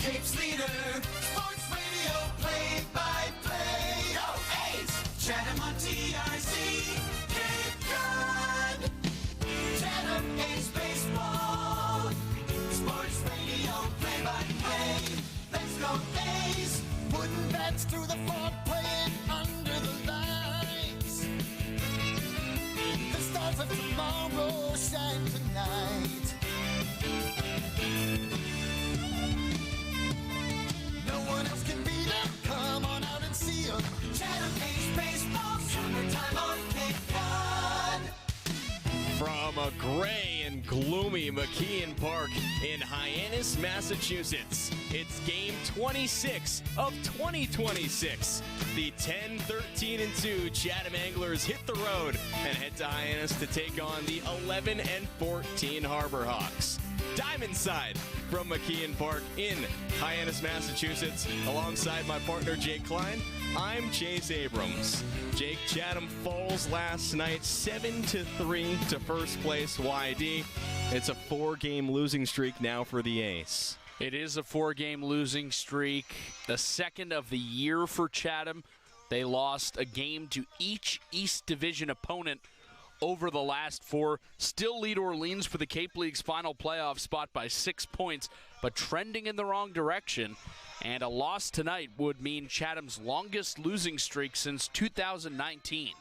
Cape's leader, sports radio play-by-play. Go A's! Chatham on TRC, Cape Cod. Chatham A's baseball, sports radio play-by-play. Let's go A's! Wooden bats through the fog, playing under the lights. The stars of tomorrow shine tonight. No one else can beat them. Come on out and see them. Chatham A's baseball, summertime on Cape Cod. From a gray and gloomy McKeon Park in Hyannis, Massachusetts, it's game 26 of 2026. The 10-13-2 Chatham Anglers hit the road and head to Hyannis to take on the 11-14 Harbor Hawks. Diamond side from McKeon Park in Hyannis, Massachusetts, alongside my partner Jake Klein. I'm Chase Abrams. Jake, Chatham falls last night 7-3 to first place YD. It's a 4-game losing streak now for the A's. It is a 4-game losing streak, the second of the year for Chatham. They lost a game to each East Division opponent over the last 4. Still lead Orleans for the Cape League's final playoff spot by 6 points, but trending in the wrong direction. And a loss tonight would mean Chatham's longest losing streak since 2019.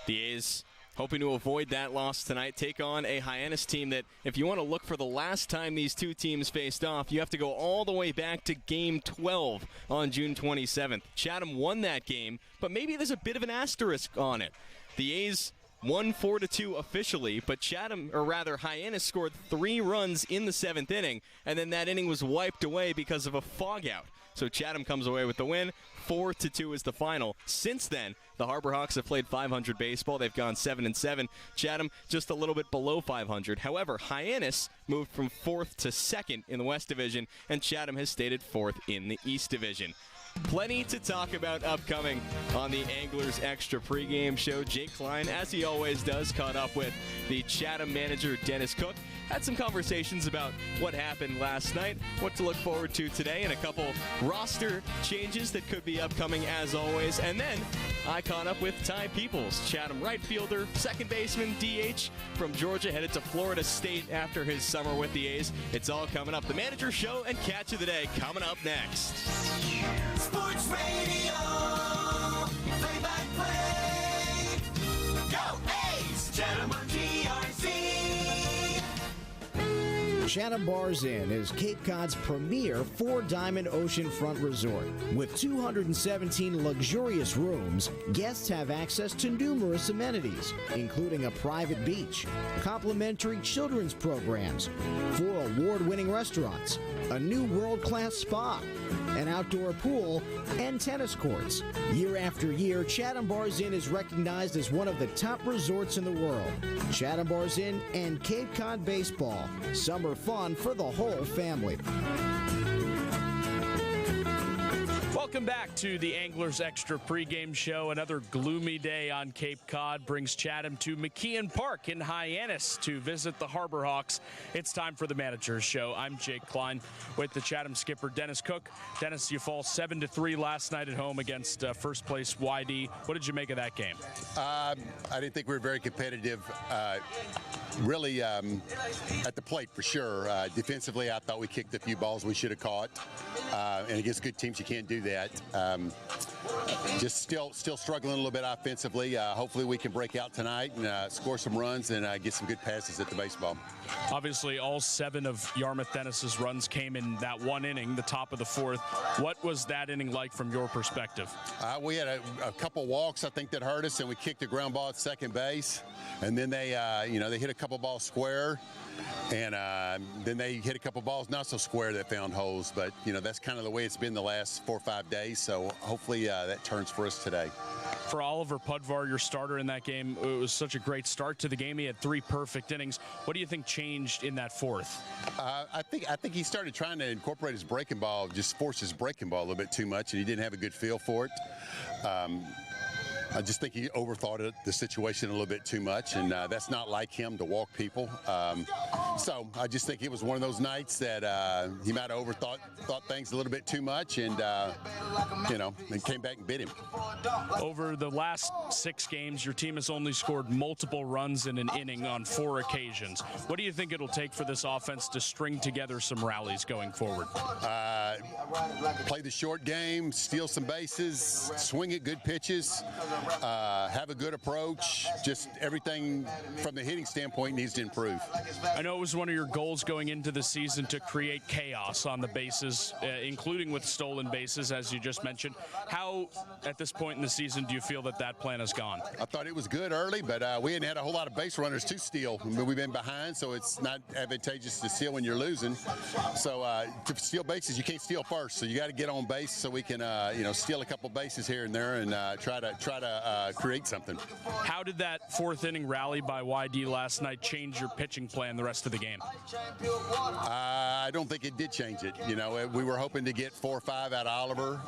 The A's hoping to avoid that loss tonight, take on a Hyannis team that, if you want to look for the last time these two teams faced off, you have to go all the way back to Game 12 on June 27th. Chatham won that game, but maybe there's a bit of an asterisk on it. The A's won 4-2 officially, but Hyannis scored 3 runs in the 7th inning, and then that inning was wiped away because of a fog out. So Chatham comes away with the win. 4-2 is the final. Since then, the Harbor Hawks have played 500 baseball. They've gone 7-7. Chatham just a little bit below 500. However, Hyannis moved from 4th to 2nd in the West Division, and Chatham has stayed at 4th in the East Division. Plenty to talk about upcoming on the Anglers Extra pregame show. Jake Klein, as he always does, caught up with the Chatham manager, Dennis Cook. Had some conversations about what happened last night, what to look forward to today, and a couple roster changes that could be upcoming as always. And then I caught up with Ty Peoples, Chatham right fielder, second baseman, DH from Georgia, headed to Florida State after his summer with the A's. It's all coming up. The Manager Show and Catch of the Day coming up next. Sports Radio, play-by-play. Go A's! Chatham on TRC. Chatham Bars Inn is Cape Cod's premier 4-diamond oceanfront resort. With 217 luxurious rooms, guests have access to numerous amenities, including a private beach, complimentary children's programs, 4 award-winning restaurants, a new world-class spa, an outdoor pool, and tennis courts. Year after year, Chatham Bars Inn is recognized as one of the top resorts in the world. Chatham Bars Inn and Cape Cod Baseball. Summer fun for the whole family. Welcome back to the Anglers Extra pregame show. Another gloomy day on Cape Cod brings Chatham to McKeon Park in Hyannis to visit the Harbor Hawks. It's time for the Manager's Show. I'm Jake Klein with the Chatham skipper, Dennis Cook. Dennis, you fall 7-3 last night at home against first place YD. What did you make of that game? I didn't think we were very competitive. Really at the plate for sure. Defensively, I thought we kicked a few balls we should have caught. And against good teams, you can't do that. Just still struggling a little bit offensively. Hopefully we can break out tonight and score some runs and get some good passes at the baseball. Obviously, all 7 of Yarmouth Dennis's runs came in that one inning, the top of the 4th. What was that inning like from your perspective? We had a couple walks, I think, that hurt us, and we kicked a ground ball at second base. And then they hit a couple balls square, and then they hit a couple balls not so square that found holes. But that's kind of the way it's been the last 4 or 5 days. So hopefully that turns for us today. For Oliver Pudvar, your starter in that game, it was such a great start to the game. He had 3 perfect innings. What do you think changed in that 4th? I think he started trying to incorporate his breaking ball, just force his breaking ball a little bit too much, and he didn't have a good feel for it. I just think he overthought the situation a little bit too much, and that's not like him to walk people. So I just think it was one of those nights that he might have thought things a little bit too much, and and came back and bit him. Over the last 6 games, your team has only scored multiple runs in an inning on 4 occasions. What do you think it'll take for this offense to string together some rallies going forward? Play the short game, steal some bases, swing at good pitches, have a good approach. Just everything from the hitting standpoint needs to improve. I know it was one of your goals going into the season to create chaos on the bases, including with stolen bases, as you just mentioned. How, at this point in the season, do you feel that plan has gone? I thought it was good early, but we hadn't had a whole lot of base runners to steal. I mean, we've been behind, so it's not advantageous to steal when you're losing. So to steal bases, you can't steal first, so you got to get on base so we can steal a couple bases here and there and try to create something. How did that 4th inning rally by YD last night change your pitching plan the rest of the game? I don't think it did change it. We were hoping to get 4 or 5 out of Oliver.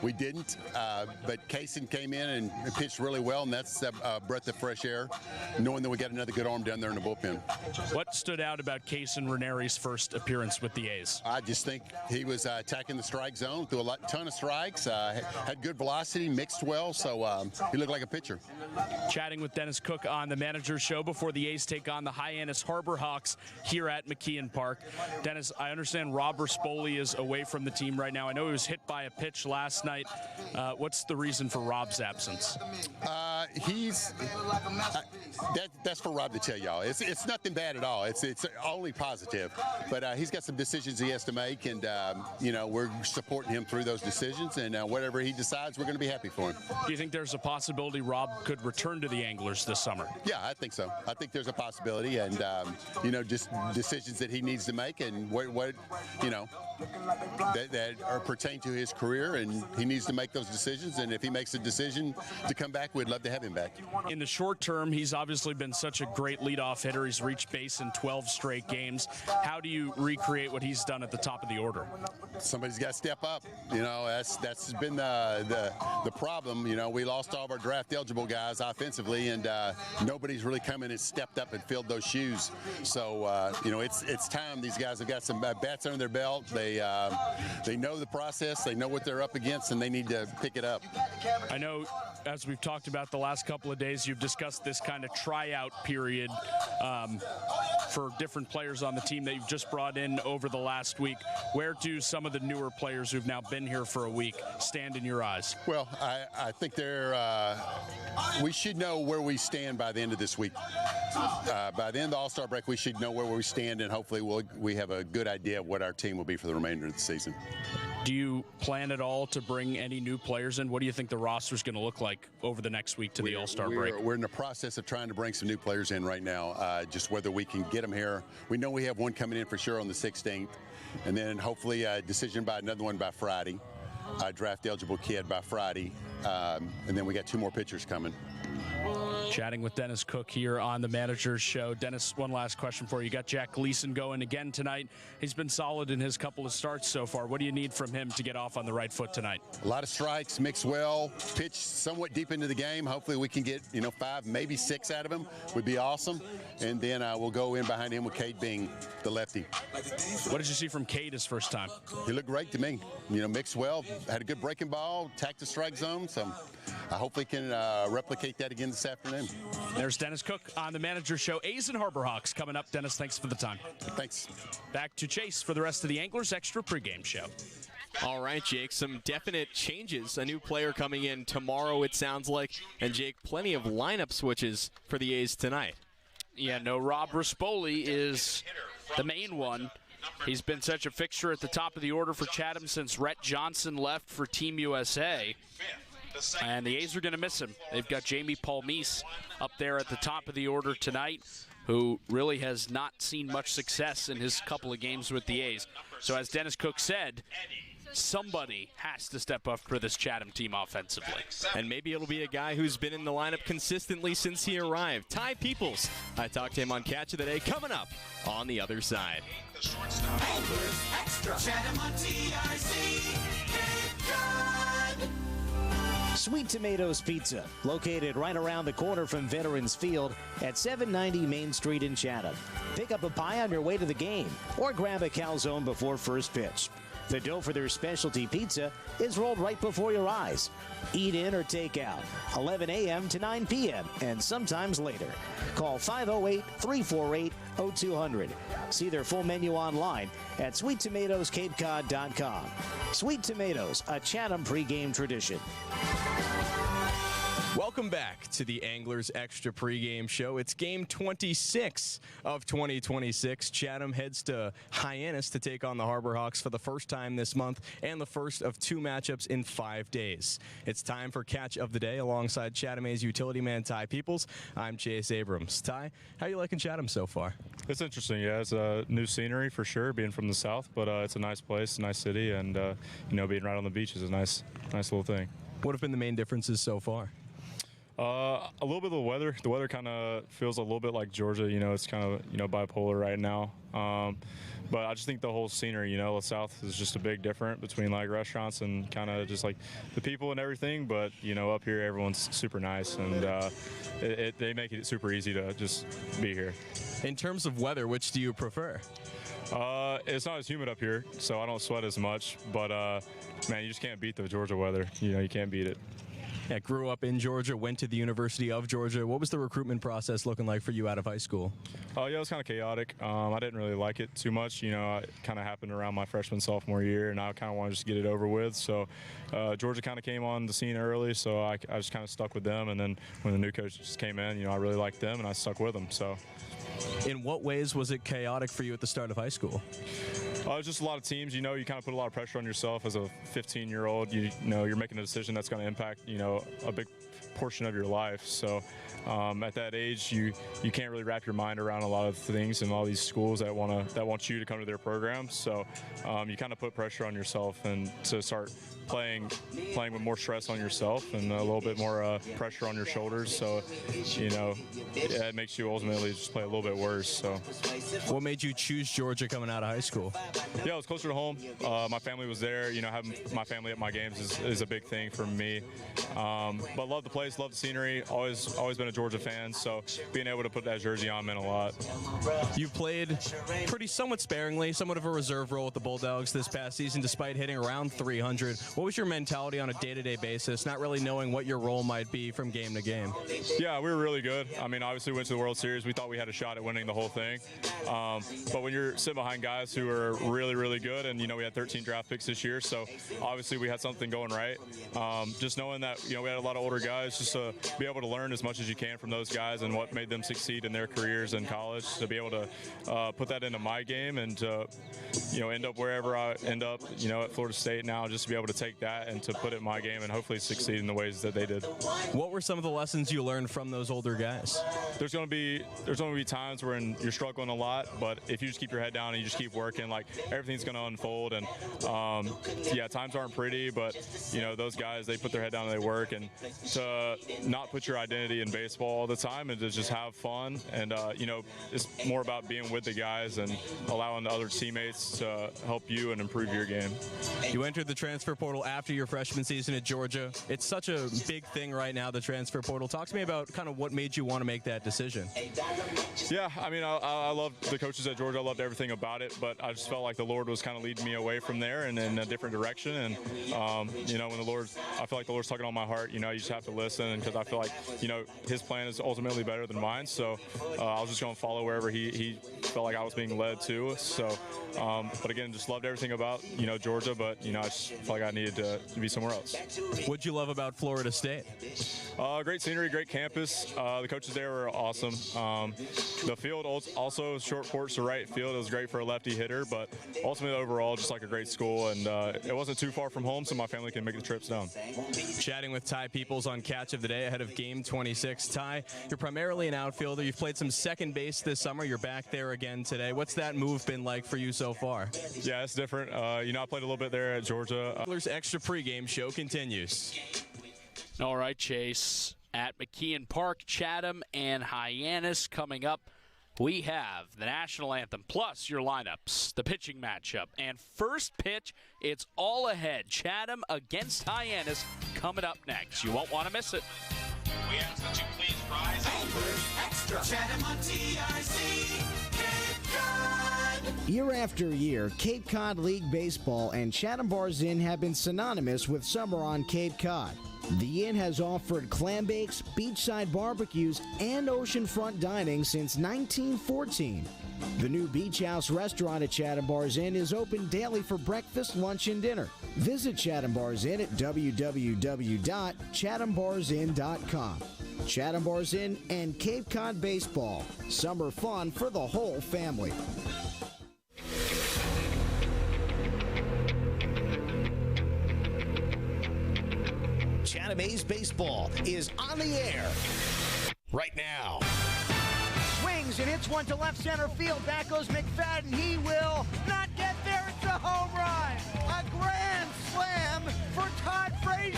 We didn't, but Kaysen came in and pitched really well, and that's a breath of fresh air, knowing that we got another good arm down there in the bullpen. What stood out about Kaysen Ranieri's first appearance with the A's? I just think he was attacking the strike zone, threw a ton of strikes, had good velocity, mixed well, so he looked like a pitcher. Chatting with Dennis Cook on the Manager's Show before the A's take on the Hyannis Harbor Hawks here at McKeon Park. Dennis, I understand Rob Rispoli is away from the team right now. I know he was hit by a pitch last night. What's the reason for Rob's absence? That's for Rob to tell y'all. It's nothing bad at all. It's only positive. But he's got some decisions he has to make, and we're supporting him through those decisions. And whatever he decides, we're going to be happy for him. Do you think there's a possibility Rob could return to the Anglers this summer? Yeah, I think so. I think there's a possibility, and just decisions that he needs to make, and what that are pertain to his career, and he needs to make those decisions. And if he makes a decision to come back, we'd love to have him back. In the short term, he's obviously been such a great leadoff hitter. He's reached base in 12 straight games. How do you recreate what he's done at the top of the order? Somebody's got to step up. That's been the problem. We lost all of our draft eligible guys offensively, and nobody's really come in and stepped up and filled those shoes. So it's time. These guys have got some bats under their belt. They know the process. They know what they're up against, and they need to pick it up. I know, as we've talked about the last couple of days, you've discussed this kind of tryout period for different players on the team that you've just brought in over the last week. Where do some of the newer players who've now been here for a week stand in your eyes? Well, I think we should know where we stand by the end of this week. By the end of the All-Star break, we should know where we stand, and hopefully we have a good idea of what our team will be for the remainder of the season. Do you plan at all to bring any new players in? What do you think the roster is going to look like over the next week to the All-Star break? We're in the process of trying to bring some new players in right now, just whether we can get them here. We know we have one coming in for sure on the 16th, and then hopefully a decision by another one by Friday, a draft-eligible kid by Friday, and then we got 2 more pitchers coming. Chatting with Dennis Cook here on the Manager's Show. Dennis, one last question for you. You got Jack Gleason going again tonight. He's been solid in his couple of starts so far. What do you need from him to get off on the right foot tonight? A lot of strikes, mix well, pitch somewhat deep into the game. Hopefully we can get 5, maybe 6 out of him. Would be awesome. And then we'll go in behind him with Cade being the lefty. What did you see from Cade his first time? He looked great to me. Mixed well, had a good breaking ball, attacked the strike zone. So I hope we can replicate that again this afternoon. There's Dennis Cook on the Manager's Show. A's and Harbor Hawks coming up. Dennis, thanks for the time. Thanks. Back to Chase for the rest of the Anglers Extra pregame show. All right, Jake, some definite changes. A new player coming in tomorrow, it sounds like. And, Jake, plenty of lineup switches for the A's tonight. Yeah, no, Rob Rispoli is the main one. He's been such a fixture at the top of the order for Chatham since Rhett Johnson left for Team USA. And the A's are going to miss him. They've got Jamie Palmise up there at the top of the order tonight, who really has not seen much success in his couple of games with the A's. So as Dennis Cook said, somebody has to step up for this Chatham team offensively. And maybe it'll be a guy who's been in the lineup consistently since he arrived. Ty Peoples. I talked to him on Catch of the Day coming up on the other side. Anglers Extra. Chatham on TIC. Cape Cod. Sweet Tomatoes Pizza, located right around the corner from Veterans Field at 790 Main Street in Chatham. Pick up a pie on your way to the game or grab a calzone before first pitch. The dough for their specialty pizza is rolled right before your eyes. Eat in or take out, 11 a.m. to 9 p.m. and sometimes later. Call 508-348-0200. See their full menu online at sweettomatoescapecod.com. Sweet Tomatoes, a Chatham pregame tradition. Welcome back to the Anglers Extra pregame show. It's game 26 of 2026. Chatham heads to Hyannis to take on the Harbor Hawks for the first time this month and the first of 2 matchups in 5 days. It's time for Catch of the Day alongside Chatham A's utility man Ty Peoples. I'm Chase Abrams. Ty, how are you liking Chatham so far? It's interesting, yeah. It's a new scenery for sure, being from the south, but it's a nice place, nice city, and being right on the beach is a nice little thing. What have been the main differences so far? A little bit of the weather. The weather kind of feels a little bit like Georgia. It's kind of bipolar right now. But I just think the whole scenery, the South is just a big difference between like restaurants and kind of just like the people and everything. But up here everyone's super nice, and they make it super easy to just be here. In terms of weather, which do you prefer? It's not as humid up here, so I don't sweat as much. But man, you just can't beat the Georgia weather. You can't beat it. Yeah, grew up in Georgia, went to the University of Georgia. What was the recruitment process looking like for you out of high school? Yeah, it was kind of chaotic. I didn't really like it too much. It kind of happened around my freshman, sophomore year, and I kind of wanted to just get it over with. So Georgia kind of came on the scene early, so I just kind of stuck with them. And then when the new coach just came in, I really liked them, and I stuck with them. So. In what ways was it chaotic for you at the start of high school? Just a lot of teams. You kind of put a lot of pressure on yourself as a 15-year-old. You're making a decision that's going to impact, a big portion of your life. So at that age, you can't really wrap your mind around a lot of things and all these schools that want you to come to their programs. So you kind of put pressure on yourself and to start playing with more stress on yourself and a little bit more pressure on your shoulders. So it makes you ultimately just play a little bit worse. So what made you choose Georgia coming out of high school? Yeah, it was closer to home. My family was there. Having my family at my games is a big thing for me. But love the place, love the scenery. Always been a Georgia fan. So being able to put that jersey on meant a lot. You played somewhat sparingly, somewhat of a reserve role with the Bulldogs this past season, despite hitting around 300. What was your mentality on a day-to-day basis, not really knowing what your role might be from game to game? Yeah, we were really good. I mean, obviously we went to the World Series. We thought we had a shot at winning the whole thing. But when you're sitting behind guys who are really, really good, and, we had 13 draft picks this year, so obviously we had something going right. Just knowing that, we had a lot of older guys, just to be able to learn as much as you can from those guys and what made them succeed in their careers in college, to be able to put that into my game and to, end up wherever I end up, at Florida State now, just to be able to take that and to put it in my game and hopefully succeed in the ways that they did. What were some of the lessons you learned from those older guys? There's going to be times when you're struggling a lot, but if you just keep your head down and you just keep working, like everything's going to unfold. And times aren't pretty, but those guys, they put their head down and they work. And to not put your identity in baseball all the time and to just have fun, and it's more about being with the guys and allowing the other teammates to help you and improve your game. You entered the transfer portal after your freshman season at Georgia. It's such a big thing right now, the transfer portal. Talk to me about kind of what made you want to make that decision. Yeah, I mean, I loved the coaches at Georgia. I loved everything about it, but I just felt like the Lord was kind of leading me away from there and in a different direction. And, when I feel like the Lord's tugging on my heart, you just have to listen, because I feel like, his plan is ultimately better than mine. So I was just going to follow wherever he felt like I was being led to. So, but again, just loved everything about, Georgia, but, I just felt like I needed to be somewhere else. What'd you love about Florida State? Great scenery, great campus. The coaches there were awesome. The field also short porch to right field. It was great for a lefty hitter, but ultimately overall just like a great school, and it wasn't too far from home, so my family can make the trips down. Chatting with Ty Peoples on Catch of the Day ahead of Game 26. Ty, you're primarily an outfielder. You've played some second base this summer. You're back there again today. What's that move been like for you so far? Yeah, it's different. I played a little bit there at Georgia. Anglers Extra pregame show continues. All right, Chase. At McKeon Park, Chatham and Hyannis coming up. We have the national anthem plus your lineups, the pitching matchup, and first pitch. It's all ahead. Chatham against Hyannis coming up next. You won't want to miss it. We ask that you please rise. Extra. Chatham on TIC. Cape Cod. Year after year, Cape Cod League Baseball and Chatham Bars Inn have been synonymous with summer on Cape Cod. The Inn has offered clam bakes, beachside barbecues, and oceanfront dining since 1914. The new Beach House restaurant at Chatham Bars Inn is open daily for breakfast, lunch, and dinner. Visit Chatham Bars Inn at www.chathambarsin.com. Chatham Bars Inn and Cape Cod Baseball. Summer fun for the whole family. Chatham A's Baseball is on the air right now. Swings and hits one to left center field. Back goes McFadden. He will not get there. It's a home run. A grand slam for Todd Frazier.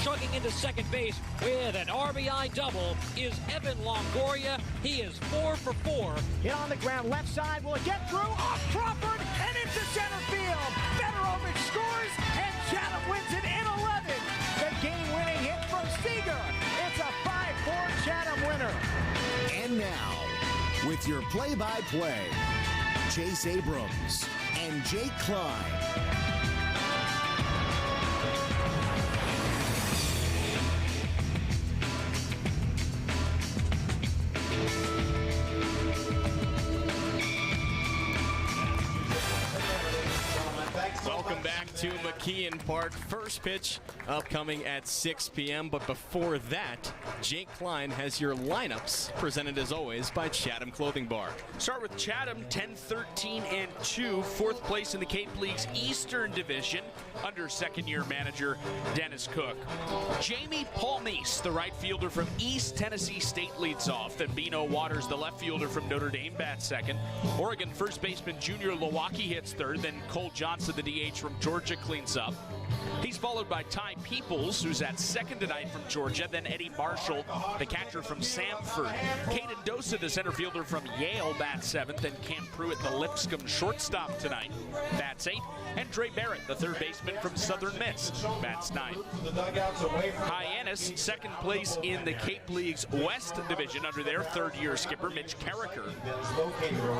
Chugging into second base with an RBI double is Evan Longoria. He is 4 for 4. Hit on the ground, left side. Will it get through? Off Crawford and into center field. Federovic scores and Chatham wins it in 11. The game-winning hit from Seager. It's a 5-4 Chatham winner. And now, with your play-by-play, Chase Abrams and Jake Klein. Welcome back to McKeon Park. First pitch upcoming at 6 p.m. But before that, Jake Klein has your lineups presented as always by Chatham Clothing Bar. Start with Chatham, 10-13-2, fourth place in the Cape League's Eastern Division under second-year manager Dennis Cook. Jamie Palmise, the right fielder from East Tennessee State, leads off. Then Bino Waters, the left fielder from Notre Dame, bats second. Oregon first baseman Junior Lewacki hits third. Then Cole Johnson, the DH from Georgia, cleans up. He's followed by Ty Peoples, who's at second tonight from Georgia. Then Eddie Marshall, the catcher from Samford. Caden Dosa, the center fielder from Yale, bats seventh. And Cam Pruitt, the Lipscomb shortstop tonight, bats eighth. And Dre Barrett, the third baseman from Southern Miss, bats ninth. Hyannis, second place in the Cape League's West Division under their third-year skipper, Mitch Carricker.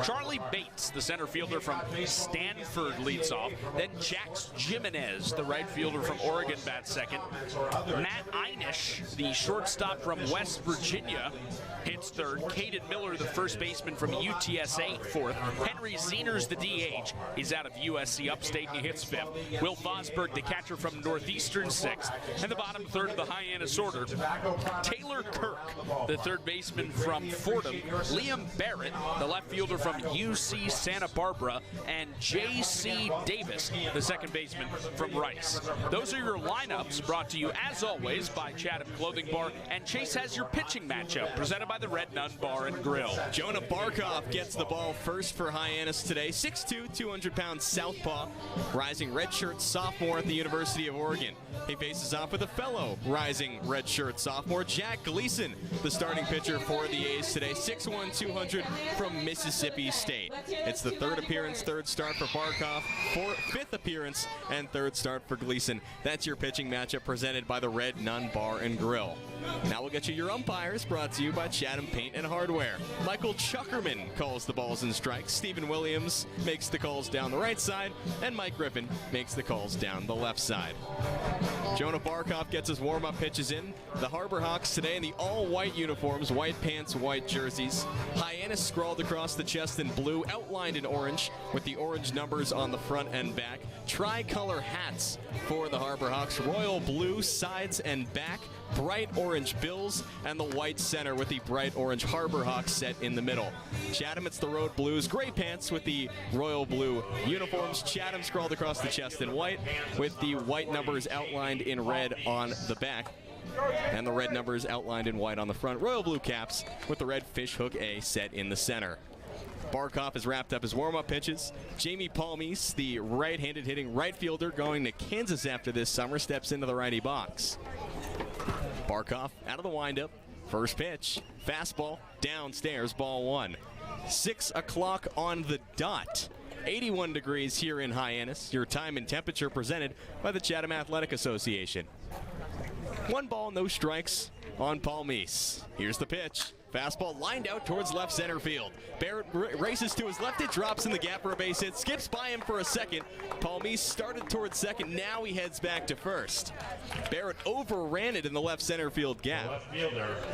Charlie Bates, the center fielder from Stanford, leads off. Then Jax Jimenez, the right fielder from Oregon, bats second. Matt Einish, the shortstop from West Virginia, hits third. Caden Miller, the first baseman from UTSA, fourth. Henry Zehners, the DH, is out of USC Upstate and he hits fifth. Will Fosberg, the catcher from Northeastern, sixth. And the bottom third of the Hyannis order, Taylor Kirk, the third baseman from Fordham. Liam Barrett, the left fielder from UC Santa Barbara. And J.C. Davis, the second baseman from Rice. Those are your lineups, brought to you, as always, by Chatham Clothing Bar. And Chase has your pitching matchup, presented by the Red Nun Bar and Grill. Jonah Barkov gets the ball first for Hyannis today. 6'2", 200-pound southpaw, rising redshirt sophomore at the University of Oregon. He faces off with a fellow rising redshirt sophomore, Jack Gleason, the starting pitcher for the A's today. 6'1", 200 from Mississippi State. It's the third appearance, third start for Barkov, fifth appearance, and third start for Gleason. That's your pitching matchup presented by the Red Nun Bar and Grill. Now we'll get you your umpires, brought to you by Chatham Paint and Hardware. Michael Chuckerman calls the balls and strikes. Stephen Williams makes the calls down the right side, and Mike Griffin makes the calls down the left side. Jonah Barkov gets his warm-up pitches in. The Harbor Hawks today in the all-white uniforms, white pants, white jerseys. Hyannis scrawled across the chest in blue, outlined in orange, with the orange numbers on the front and back. Tricolor hats for the Harbor Hawks, royal blue sides and back, bright orange bills, and the white center with the bright orange Harbor Hawks set in the middle. Chatham, it's the Road Blues, gray pants with the royal blue uniforms. Chatham scrawled across the chest in white with the white numbers outlined in red on the back, and the red numbers outlined in white on the front. Royal blue caps with the red fishhook A set in the center. Barkov has wrapped up his warm-up pitches. Jamie Palmise, the right-handed hitting right fielder going to Kansas after this summer, steps into the righty box. Barkov out of the windup. First pitch, fastball, downstairs, ball one. 6 o'clock on the dot 81 degrees here in Hyannis. Your time and temperature presented by the Chatham Athletic Association. 1 ball, no strikes on Palmise. Here's the pitch. Fastball lined out towards left center field. Barrett races to his left. It drops in the gap for a base hit. Skips by him for a second. Palmise started towards second. Now he heads back to first. Barrett overran it in the left center field gap.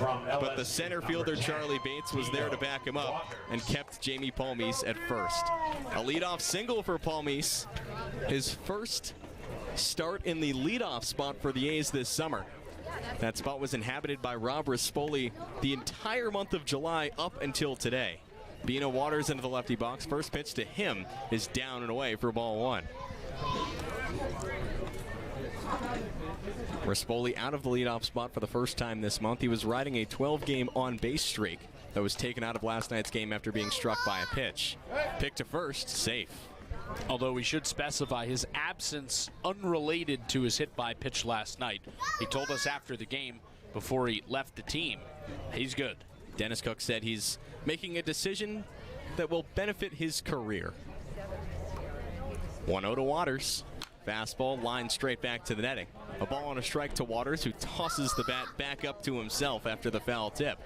But the center fielder, Charlie Bates, was there to back him up and kept Jamie Palmise at first. A leadoff single for Palmise. His first start in the leadoff spot for the A's this summer. That spot was inhabited by Rob Rispoli the entire month of July up until today. Bino Waters into the lefty box. First pitch to him is down and away for ball 1. Rispoli out of the leadoff spot for the first time this month. He was riding a 12-game on-base streak that was taken out of last night's game after being struck by a pitch. Pick to first, safe. Although we should specify his absence unrelated to his hit by pitch last night. He told us after the game before he left the team, he's good. Dennis Cook said he's making a decision that will benefit his career. 1-0 to Waters. Fastball lined straight back to the netting. A ball on a strike to Waters, who tosses the bat back up to himself after the foul tip.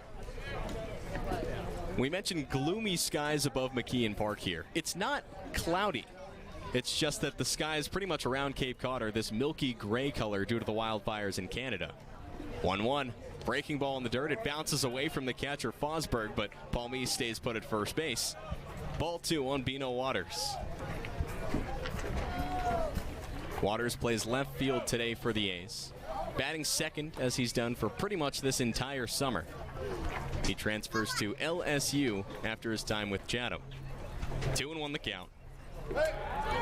We mentioned gloomy skies above McKeon Park here. It's not cloudy. It's just that the skies pretty much around Cape Cod are this milky gray color due to the wildfires in Canada. 1-1. Breaking ball in the dirt. It bounces away from the catcher Fosberg, but Palmise stays put at first base. Ball 2 on Bino Waters. Waters plays left field today for the A's. Batting second, as he's done for pretty much this entire summer. He transfers to LSU after his time with Chatham. 2-1 the count.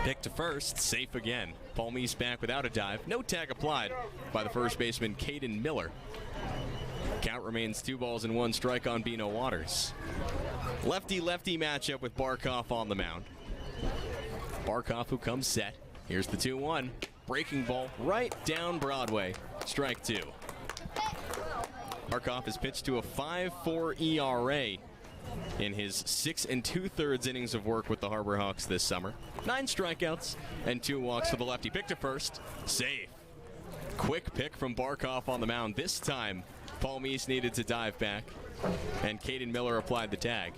Pick to first, safe again. Palmise back without a dive. No tag applied by the first baseman, Caden Miller. Count remains 2-1 strike on Bino Waters. Lefty-lefty matchup with Barkov on the mound. Barkov, who comes set. Here's the 2-1. Breaking ball right down Broadway. Strike 2. Barkov has pitched to a 5.4 ERA in his 6 2/3 innings of work with the Harbor Hawks this summer. 9 strikeouts and 2 walks for the lefty. Pick to first, safe. Quick pick from Barkov on the mound. This time, Palmise needed to dive back, and Caden Miller applied the tag.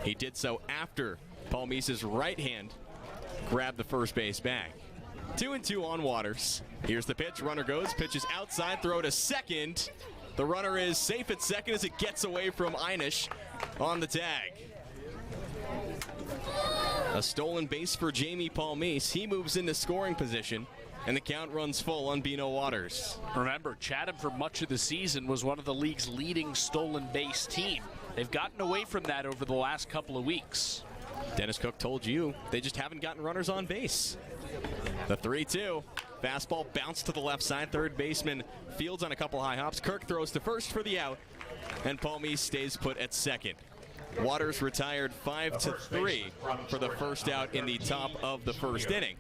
He did so after Palmise's right hand grabbed the first base bag. 2-2 on Waters. Here's the pitch. Runner goes. Pitches outside. Throw to second. The runner is safe at second as it gets away from Hyannis on the tag. A stolen base for Jamie Palmise. He moves into scoring position, and the count runs full on Bino Waters. Remember, Chatham for much of the season was one of the league's leading stolen base team. They've gotten away from that over the last couple of weeks. Dennis Cook told you they just haven't gotten runners on base. The 3-2. Fastball bounced to the left side. Third baseman fields on a couple high hops. Kirk throws to first for the out, and Palmise stays put at second. Waters retired 5-3 for the first out in the top of the first inning.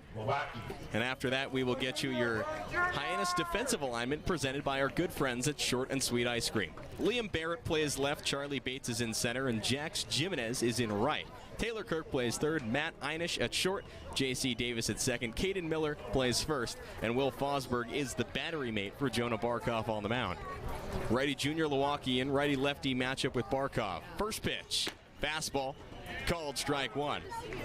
And after that, we will get you your Hyannis defensive alignment presented by our good friends at Short and Sweet Ice Cream. Liam Barrett plays left, Charlie Bates is in center, and Jax Jimenez is in right. Taylor Kirk plays third, Matt Hyannis at short, J.C. Davis at second, Caden Miller plays first, and Will Fosberg is the battery mate for Jonah Barkov on the mound. Righty Junior Milwaukee righty-lefty matchup with Barkov. First pitch, fastball, called strike 1.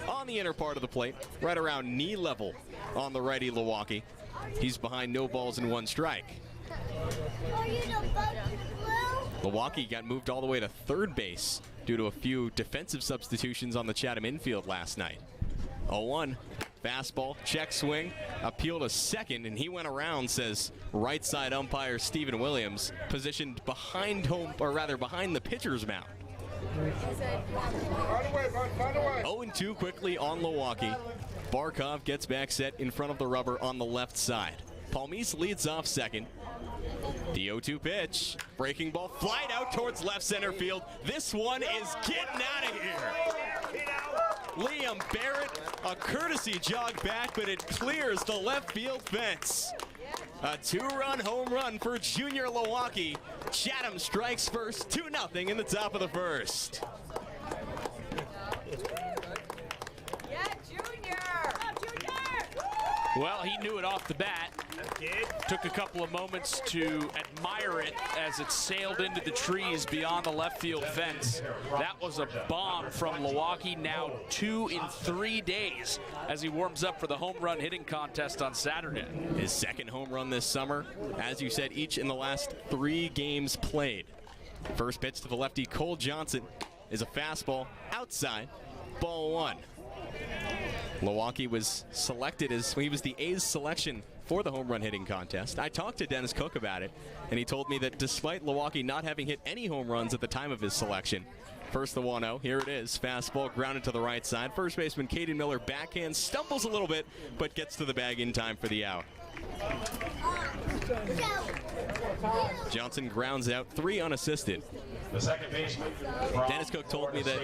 On the inner part of the plate, right around knee level on the righty Milwaukee. He's behind no balls and 1 strike. Milwaukee got moved all the way to third base due to a few defensive substitutions on the Chatham infield last night. 0-1. Fastball, check swing, appeal to second, and he went around, says right side umpire Stephen Williams, positioned behind behind the pitcher's mound. 0-2 quickly on Milwaukee. Barkov gets back set in front of the rubber on the left side. Palmise leads off second. The 0-2 pitch. Breaking ball, flied out towards left center field. This one is getting out of here. Liam Barrett, a courtesy jog back, but it clears the left field fence. A 2-run home run for Junior Milwaukee. Chatham strikes first, 2-0 in the top of the first. Yeah, Junior. Well, he knew it off the bat. Took a couple of moments to admire it as it sailed into the trees beyond the left field fence. That was a bomb from Milwaukee, now 2 in 3 days as he warms up for the home run hitting contest on Saturday. His second home run this summer, as you said, each in the last 3 games played. First pitch to the lefty, Cole Johnson, is a fastball outside, ball 1. Milwaukee was selected as he was the A's selection for the home run hitting contest. I talked to Dennis Cook about it, and he told me that despite Milwaukee not having hit any home runs at the time of his selection, first the 1-0, here it is, fastball grounded to the right side. First baseman Caden Miller backhand, stumbles a little bit, but gets to the bag in time for the out. Johnson grounds out 3 unassisted. The second baseman. Dennis Cook told me that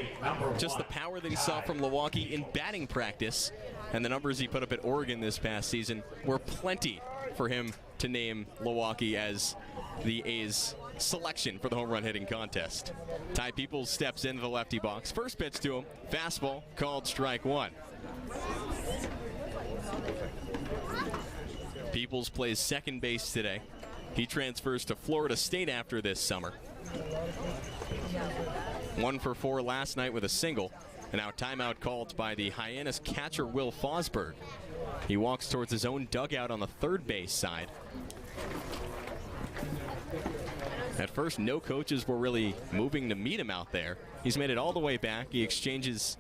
just the power that he saw from Milwaukee in batting practice and the numbers he put up at Oregon this past season were plenty for him to name Milwaukee as the A's selection for the home run hitting contest. Ty Peoples steps into the lefty box. First pitch to him, fastball, called strike 1. Peoples plays second base today. He transfers to Florida State after this summer. 1 for 4 last night with a single. And now timeout called by the Hyannis catcher Will Fosberg. He walks towards his own dugout on the third base side. At first, no coaches were really moving to meet him out there. He's made it all the way back. He exchanges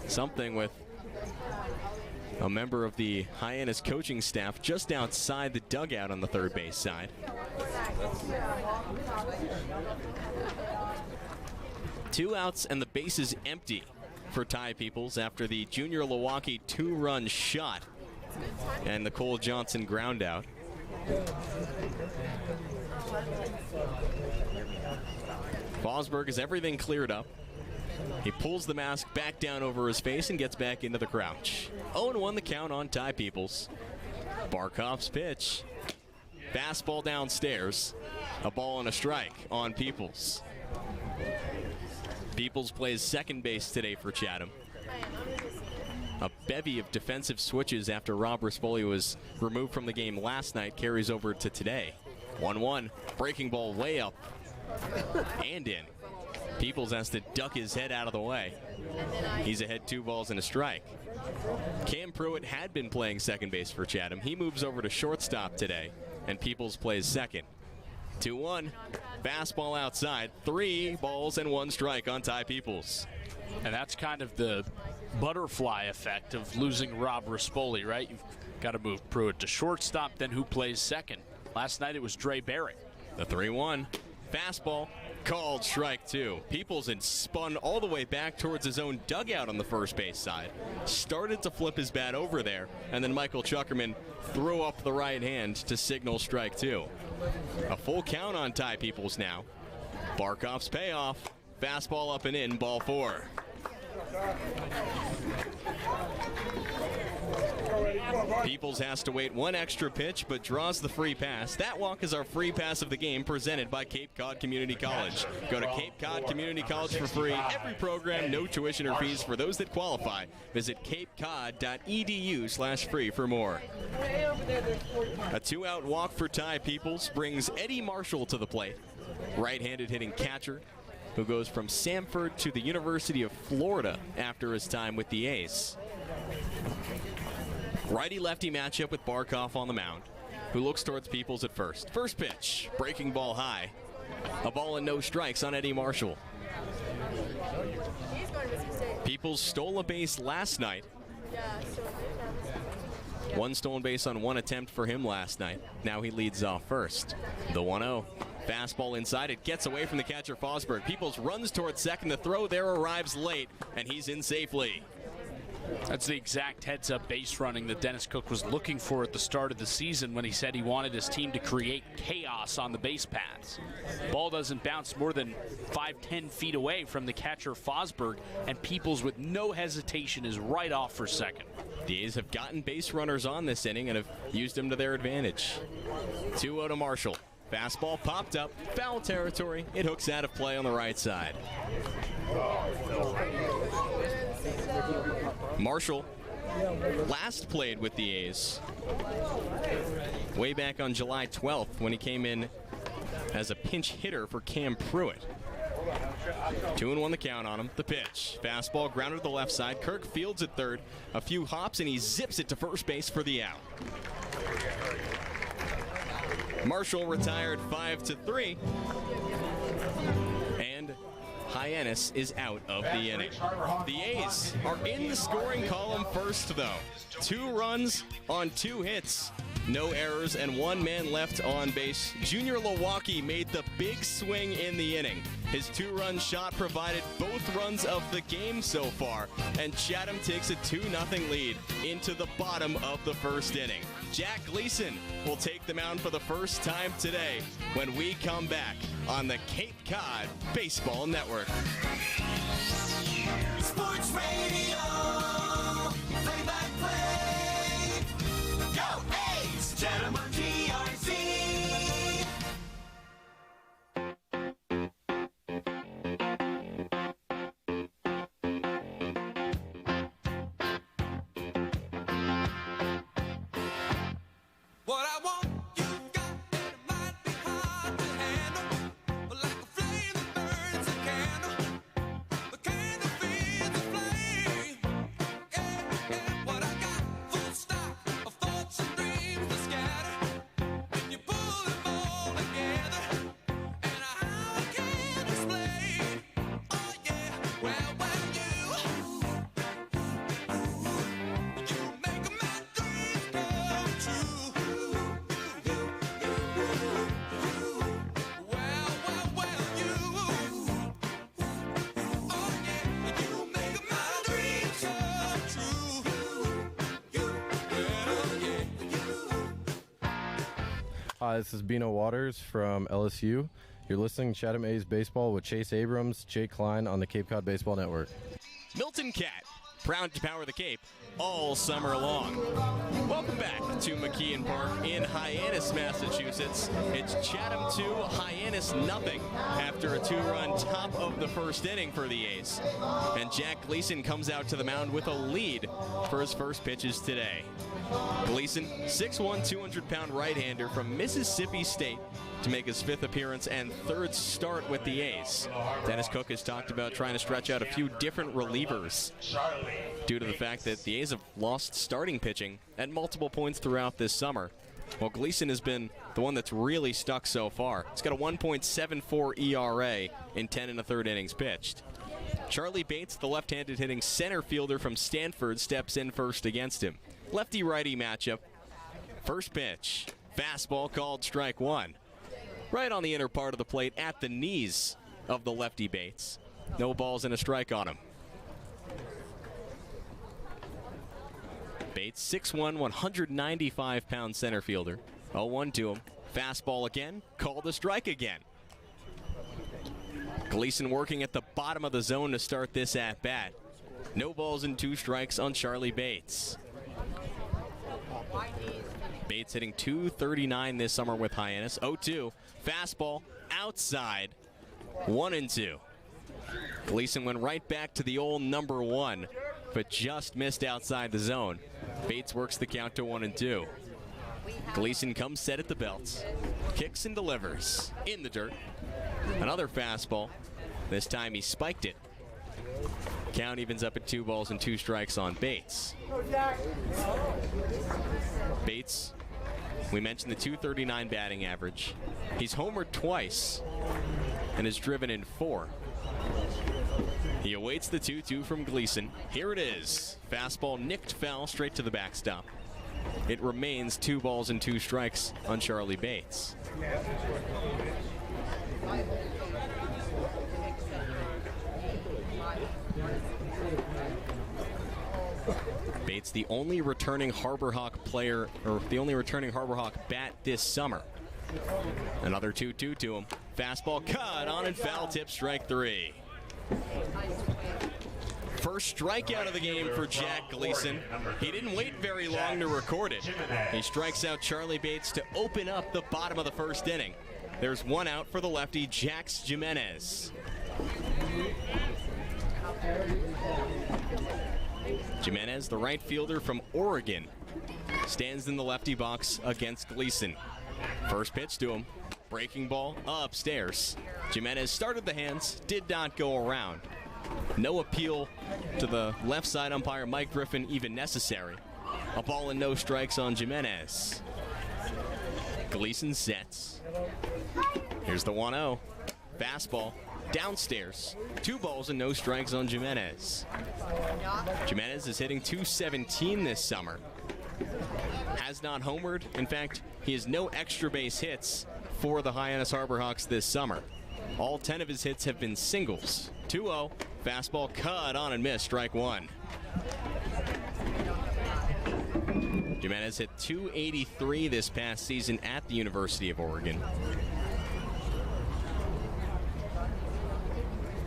something with a member of the Hyannis coaching staff just outside the dugout on the third base side. 2 outs and the base is empty for Ty Peoples after the Junior Milwaukee 2-run shot and the Cole Johnson ground out. Fosberg has everything cleared up. He pulls the mask back down over his face and gets back into the crouch. 0-1 the count on Ty Peoples. Barkov's pitch. Fastball downstairs. A ball and a strike on Peoples. Peoples plays second base today for Chatham. A bevy of defensive switches after Rob Rispoli was removed from the game last night carries over to today. 1-1. Breaking ball way up and in. Peoples has to duck his head out of the way. He's ahead 2 balls and a strike. Cam Pruitt had been playing second base for Chatham. He moves over to shortstop today, and Peoples plays second. 2-1. Fastball outside. 3 balls and 1 strike on Ty Peoples. And that's kind of the butterfly effect of losing Rob Rispoli, right? You've got to move Pruitt to shortstop, then who plays second? Last night it was Dre Barrett. The 3-1. Fastball. Called strike 2. Peoples had spun all the way back towards his own dugout on the first base side. Started to flip his bat over there, and then Michael Chuckerman threw up the right hand to signal strike 2. A full count on Ty Peoples now. Barkov's payoff. Fastball up and in, ball 4. Peoples has to wait 1 extra pitch, but draws the free pass. That walk is our free pass of the game, presented by Cape Cod Community College. Go to Cape Cod Community College for free. Every program, no tuition or fees for those that qualify. Visit capecod.edu/free for more. A 2-out walk for Ty Peoples brings Eddie Marshall to the plate. Right-handed hitting catcher who goes from Samford to the University of Florida after his time with the A's. Righty-lefty matchup with Barkov on the mound, who looks towards Peoples at first. First pitch, breaking ball high. A ball and no strikes on Eddie Marshall. Peoples stole a base last night. 1 stolen base on 1 attempt for him last night. Now he leads off first. The 1-0. Fastball inside. It gets away from the catcher Fosberg. Peoples runs towards second. The throw there arrives late, and he's in safely. That's the exact heads-up base running that Dennis Cook was looking for at the start of the season when he said he wanted his team to create chaos on the base paths. Ball doesn't bounce more than 5-10 feet away from the catcher Fosberg, and Peoples with no hesitation is right off for second. The A's have gotten base runners on this inning and have used them to their advantage. 2-0 to Marshall. Fastball popped up, foul territory. It hooks out of play on the right side. Marshall last played with the A's way back on July 12th when he came in as a pinch hitter for Cam Pruitt. 2-1 the count on him. The pitch. Fastball grounded to the left side. Kirk fields at third. A few hops and he zips it to first base for the out. Marshall retired 5-3. And Hyannis is out of the inning. The A's are in the scoring column first, though. 2 runs on 2 hits. No errors and 1 man left on base. Junior Lewacki made the big swing in the inning. His 2-run shot provided both runs of the game so far, and Chatham takes a 2-0 lead into the bottom of the first inning. Jack Gleason will take the mound for the first time today when we come back on the Cape Cod Baseball Network. Sports Radio, play-by-play. Go A's! Chatham on GRC. What I want, you got, and it might be hard to handle, but like a flame that burns a candle, the candle feeds the flame. Yeah, what I got, full stock of thoughts and dreams to scatter, when you pull them all together, and how I can't explain. Oh yeah, well, you make my dreams come true. Hi, this is Bino Waters from LSU. You're listening to Chatham A's Baseball with Chase Abrams, Jake Klein on the Cape Cod Baseball Network. Milton Cat, proud to power the Cape all summer long. Welcome back to McKeon Park in Hyannis, Massachusetts. It's Chatham 2, Hyannis nothing after a 2-run top of the first inning for the A's. And Jack Gleason comes out to the mound with a lead for his first pitches today. Gleason, 6'1", 200-pound right-hander from Mississippi State to make his 5th appearance and 3rd start with the A's. Dennis Cook has talked about trying to stretch out a few different relievers due to the fact that the A's have lost starting pitching at multiple points throughout this summer. Well, Gleason has been the one that's really stuck so far. He's got a 1.74 ERA in 10 1/3 innings pitched. Charlie Bates, the left-handed hitting center fielder from Stanford, steps in first against him. Lefty-righty matchup. First pitch. Fastball called strike 1. Right on the inner part of the plate at the knees of the lefty Bates. No balls and a strike on him. Bates, 6'1", 195-pound center fielder. 0-1 to him. Fastball again. Called a strike again. Gleason working at the bottom of the zone to start this at-bat. No balls and 2 strikes on Charlie Bates. Bates hitting .239 this summer with Hyannis. 0-2. Fastball outside. 1-2. Gleason went right back to the old number 1, but just missed outside the zone. Bates works the count to 1-2. Gleason comes set at the belt. Kicks and delivers. In the dirt. Another fastball. This time he spiked it. Count evens up at 2 balls and 2 strikes on Bates. Bates, we mentioned the .239 batting average. He's homered twice and has driven in 4. He awaits the 2-2 from Gleason. Here it is. Fastball nicked foul straight to the backstop. It remains 2 balls and 2 strikes on Charlie Bates. Bates, the only returning Harbor Hawk player, or the only returning Harbor Hawk bat this summer. Another 2-2 to him. Fastball cut on and foul tip, strike 3. First strikeout of the game for Jack Gleason. He didn't wait very long to record it. He strikes out Charlie Bates to open up the bottom of the first inning. There's 1 out for the lefty, Jax Jimenez. Jimenez, the right fielder from Oregon, stands in the lefty box against Gleason. First pitch to him. Breaking ball upstairs. Jimenez started the hands, did not go around. No appeal to the left side umpire, Mike Griffin, even necessary. A ball and no strikes on Jimenez. Gleason sets. Here's the 1-0. Fastball downstairs. 2 balls and no strikes on Jimenez. Jimenez is hitting .217 this summer. Has not homered. In fact, he has no extra base hits for the Hyannis Harborhawks this summer. All 10 of his hits have been singles. 2-0. Fastball cut on and missed. Strike 1. Jimenez hit .283 this past season at the University of Oregon,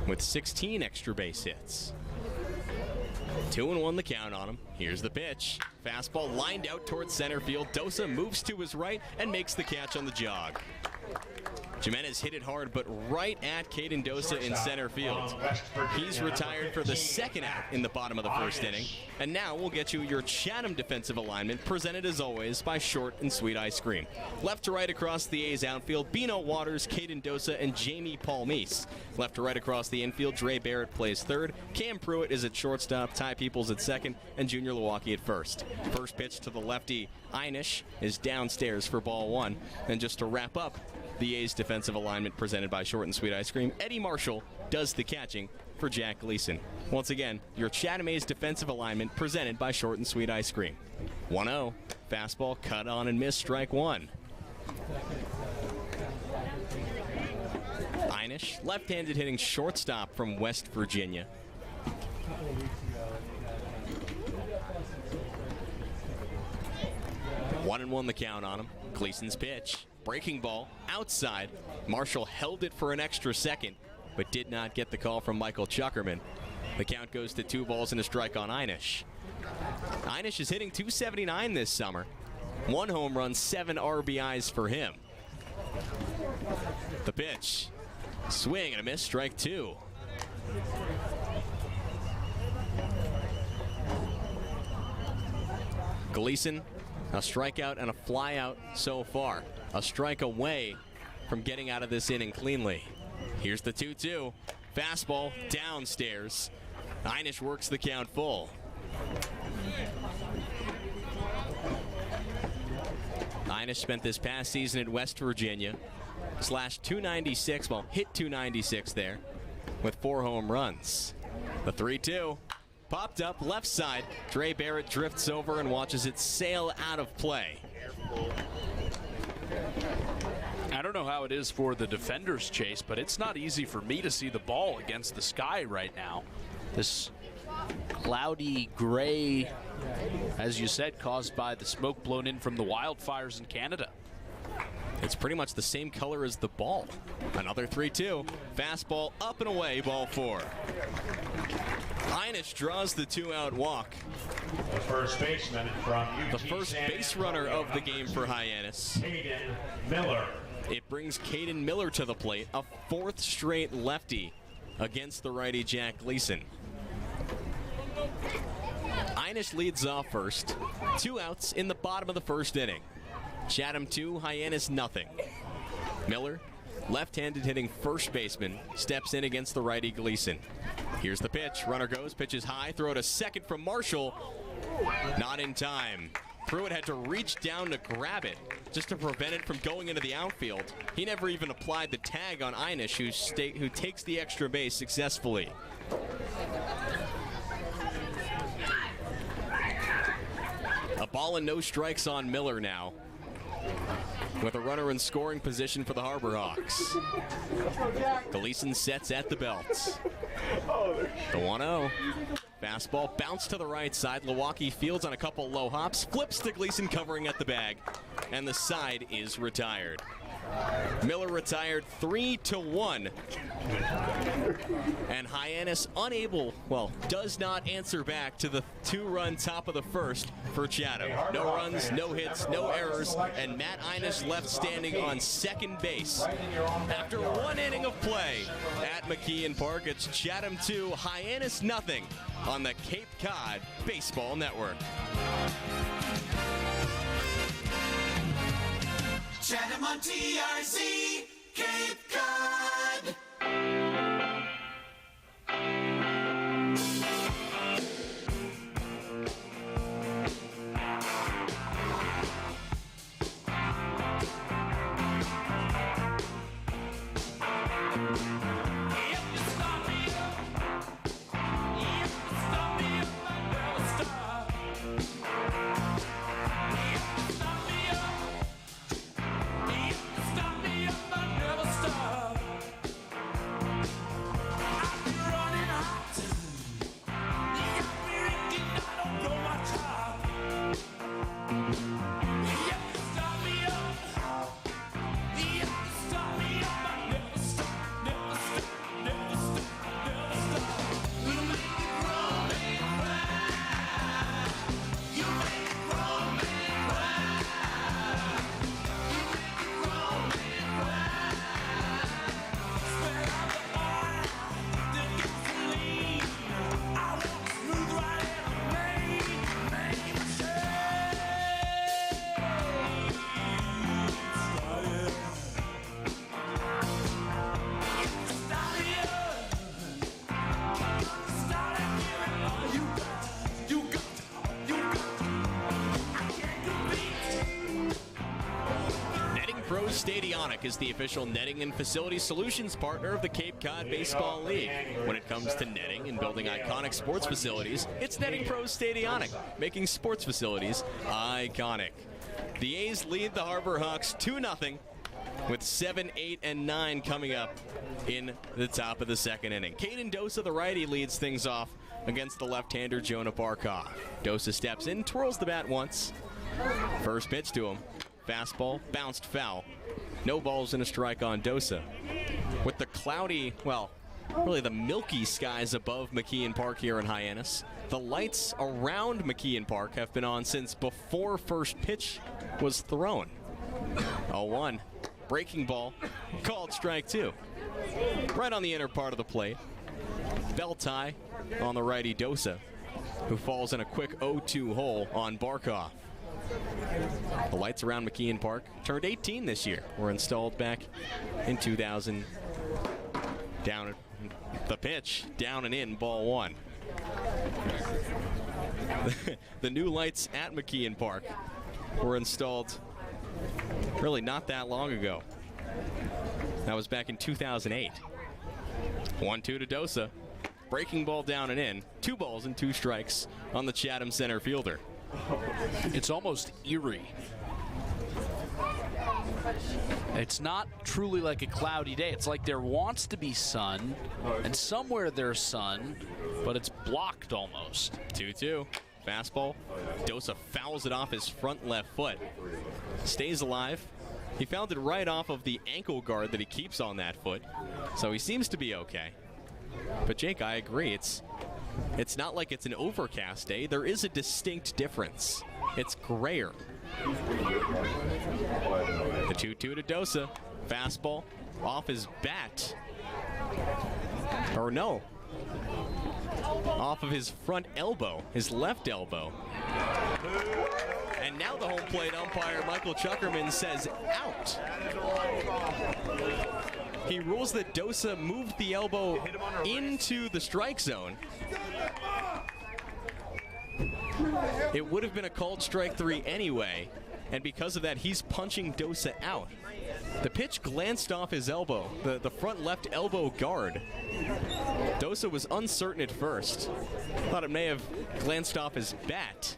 with 16 extra base hits. 2-1 the count on him. Here's the pitch. Fastball lined out towards center field. Dosa moves to his right and makes the catch on the jog. Jimenez hit it hard, but right at Caden Dosa in center field. He's retired for the second out in the bottom of the first inning. And now we'll get you your Chatham defensive alignment, presented as always by Short and Sweet Ice Cream. Left to right across the A's outfield, Bino Waters, Caden Dosa, and Jamie Palmise. Left to right across the infield, Dre Barrett plays third. Cam Pruitt is at shortstop, Ty Peoples at second, and Junior Lewacki at first. First pitch to the lefty, Hyannis, is downstairs for ball 1. And just to wrap up the A's defensive alignment presented by Short and Sweet Ice Cream, Eddie Marshall does the catching for Jack Gleason. Once again, your Chatham A's defensive alignment presented by Short and Sweet Ice Cream. 1-0. Fastball cut on and missed. Strike 1. Hyannis, left-handed hitting shortstop from West Virginia. One and 1 the count on him. Gleason's pitch. Breaking ball outside. Marshall held it for an extra second, but did not get the call from Michael Chuckerman. The count goes to 2 balls and a strike on Hyannis. Hyannis is hitting .279 this summer. 1 home run, 7 RBIs for him. The pitch. Swing and a miss. Strike 2. Gleason, a strikeout and a flyout so far. A strike away from getting out of this inning cleanly. Here's the 2-2. Fastball downstairs. Hyannis works the count full. Hyannis spent this past season at West Virginia. Slashed .296, well, hit .296 there with 4 home runs. The 3-2. Popped up left side. Dre Barrett drifts over and watches it sail out of play. I don't know how it is for the defenders, Chase, but it's not easy for me to see the ball against the sky right now. This cloudy gray, as you said, caused by the smoke blown in from the wildfires in Canada. It's pretty much the same color as the ball. Another 3-2. Fastball up and away, ball 4. Hyannis draws the 2-out walk. The first baseman from UT The first base runner of the game for Hyannis. Caden Miller. It brings Caden Miller to the plate, a 4th straight lefty against the righty Jack Gleason. Hyannis leads off first. 2 outs in the bottom of the first inning. Chatham 2, Hyannis nothing. Miller, left-handed hitting first baseman, steps in against the righty Gleason. Here's the pitch. Runner goes, pitches high, throw to second from Marshall. Not in time. Pruitt had to reach down to grab it just to prevent it from going into the outfield. He never even applied the tag on Hyannis, who takes the extra base successfully. A ball and no strikes on Miller now, with a runner in scoring position for the Harborhawks. Gleason sets at the belt. The 1-0. Fastball bounced to the right side. Lewacki fields on a couple low hops. Flips to Gleason, covering at the bag. And the side is retired. Miller retired 3-1. And Hyannis does not answer back to the 2-run top of the first for Chatham. No runs, no hits, no errors, and Matt Hyannis left standing on second base. After 1 inning of play at McKeon Park, it's Chatham 2, Hyannis nothing on the Cape Cod Baseball Network. Chatham on TRC, Cape Cod. Stadionic is the official netting and facility solutions partner of the Cape Cod Baseball League. When it comes to netting and building iconic sports facilities, it's Netting Pros Stadionic, making sports facilities iconic. The A's lead the Harbor Hawks 2-0 with 7, 8, and 9 coming up in the top of the second inning. Caden Dosa, the righty, leads things off against the left-hander Jonah Barkov. Dosa steps in, twirls the bat once. First pitch to him. Fastball, bounced foul. No balls and a strike on Dosa. With the cloudy, really the milky skies above McKeon Park here in Hyannis, the lights around McKeon Park have been on since before first pitch was thrown. 0-1. Breaking ball, called strike 2. Right on the inner part of the plate. Bell tie on the righty Dosa, who falls in a quick 0-2 hole on Barkov. The lights around McKeon Park turned 18 this year. Were installed back in 2000. Down the pitch, down and in, ball 1. The new lights at McKeon Park were installed really not that long ago. That was back in 2008. 1-2 to Dosa. Breaking ball down and in. 2 balls and 2 strikes on the Chatham center fielder. It's almost eerie. It's not truly like a cloudy day. It's like there wants to be sun, and somewhere there's sun, but it's blocked almost. 2-2. Fastball. Dosa fouls it off his front left foot. Stays alive. He fouled it right off of the ankle guard that he keeps on that foot, so he seems to be okay. But Jake, I agree. It's not like it's an overcast day. There is a distinct difference. It's grayer. The 2-2 to Dosa. Fastball off his bat. Or no. Off of his front elbow, his left elbow. And now the home plate umpire, Michael Chuckerman, says out. He rules that Dosa moved the elbow into the strike zone. It would have been a called strike 3 anyway, and because of that, he's punching Dosa out. The pitch glanced off his elbow, the front left elbow guard. Dosa was uncertain at first. Thought it may have glanced off his bat.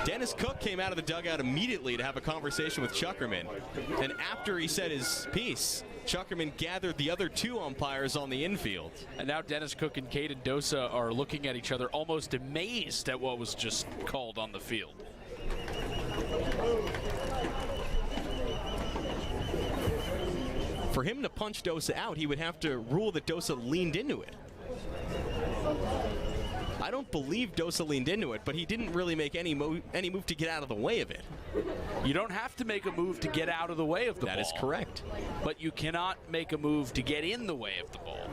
Dennis Cook came out of the dugout immediately to have a conversation with Chuckerman. And after he said his piece, Chuckerman gathered the other 2 umpires on the infield. And now Dennis Cook and Caden Dosa are looking at each other almost amazed at what was just called on the field. For him to punch Dosa out, he would have to rule that Dosa leaned into it. I don't believe Dosa leaned into it, but he didn't really make any move to get out of the way of it. You don't have to make a move to get out of the way of the ball. That is correct. But you cannot make a move to get in the way of the ball.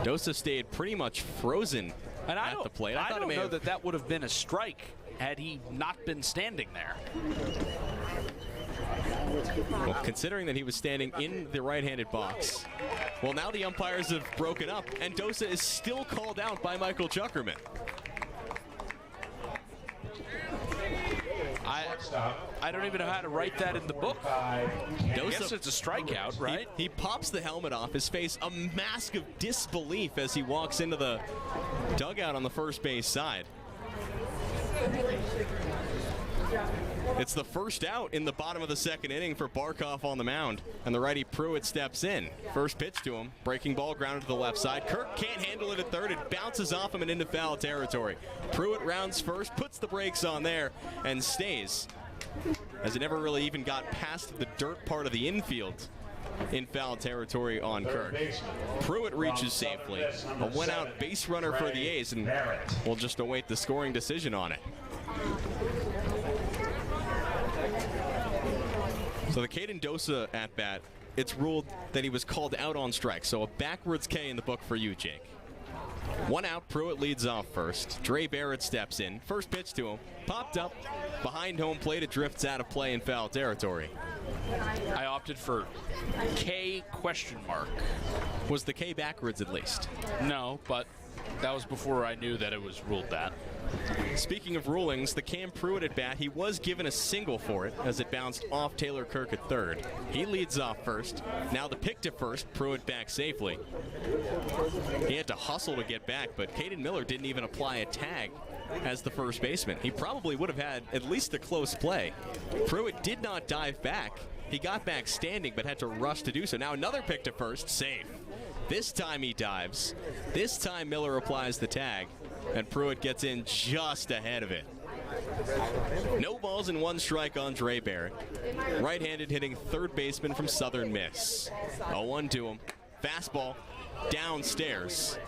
Dosa stayed pretty much frozen at the plate. I don't know that would have been a strike had he not been standing there. Well, considering that he was standing in the right-handed box. Well, now the umpires have broken up, and Dosa is still called out by Michael Chuckerman. I don't even know how to write that in the book. I guess it's a strikeout, right? He pops the helmet off his face, a mask of disbelief as he walks into the dugout on the first base side. It's the first out in the bottom of the second inning for Barkov on the mound, and the righty Pruitt steps in. First pitch to him, breaking ball grounded to the left side. Kirk can't handle it at third. It bounces off him and into foul territory. Pruitt rounds first, puts the brakes on there, and stays, as it never really even got past the dirt part of the infield in foul territory on Kirk. Pruitt reaches safely. A one-out base runner for the A's, and we'll just await the scoring decision on it. So the Caden Dosa at-bat, it's ruled that he was called out on strike. So a backwards K in the book for you, Jake. One out, Pruitt leads off first. Dre Barrett steps in. First pitch to him. Popped up. Behind home plate, it drifts out of play in foul territory. I opted for K question mark. Was the K backwards at least? No, but that was before I knew that it was ruled that. Speaking of rulings, the Cam Pruitt at bat, he was given a single for it as it bounced off Taylor Kirk at third. He leads off first. Now the pick to first, Pruitt back safely. He had to hustle to get back, but Caden Miller didn't even apply a tag as the first baseman. He probably would have had at least a close play. Pruitt did not dive back. He got back standing, but had to rush to do so. Now another pick to first, safe. This time he dives. This time Miller applies the tag, and Pruitt gets in just ahead of it. No balls and one strike on Dre Barrett. Right-handed hitting third baseman from Southern Miss. 0-1 to him. Fastball downstairs.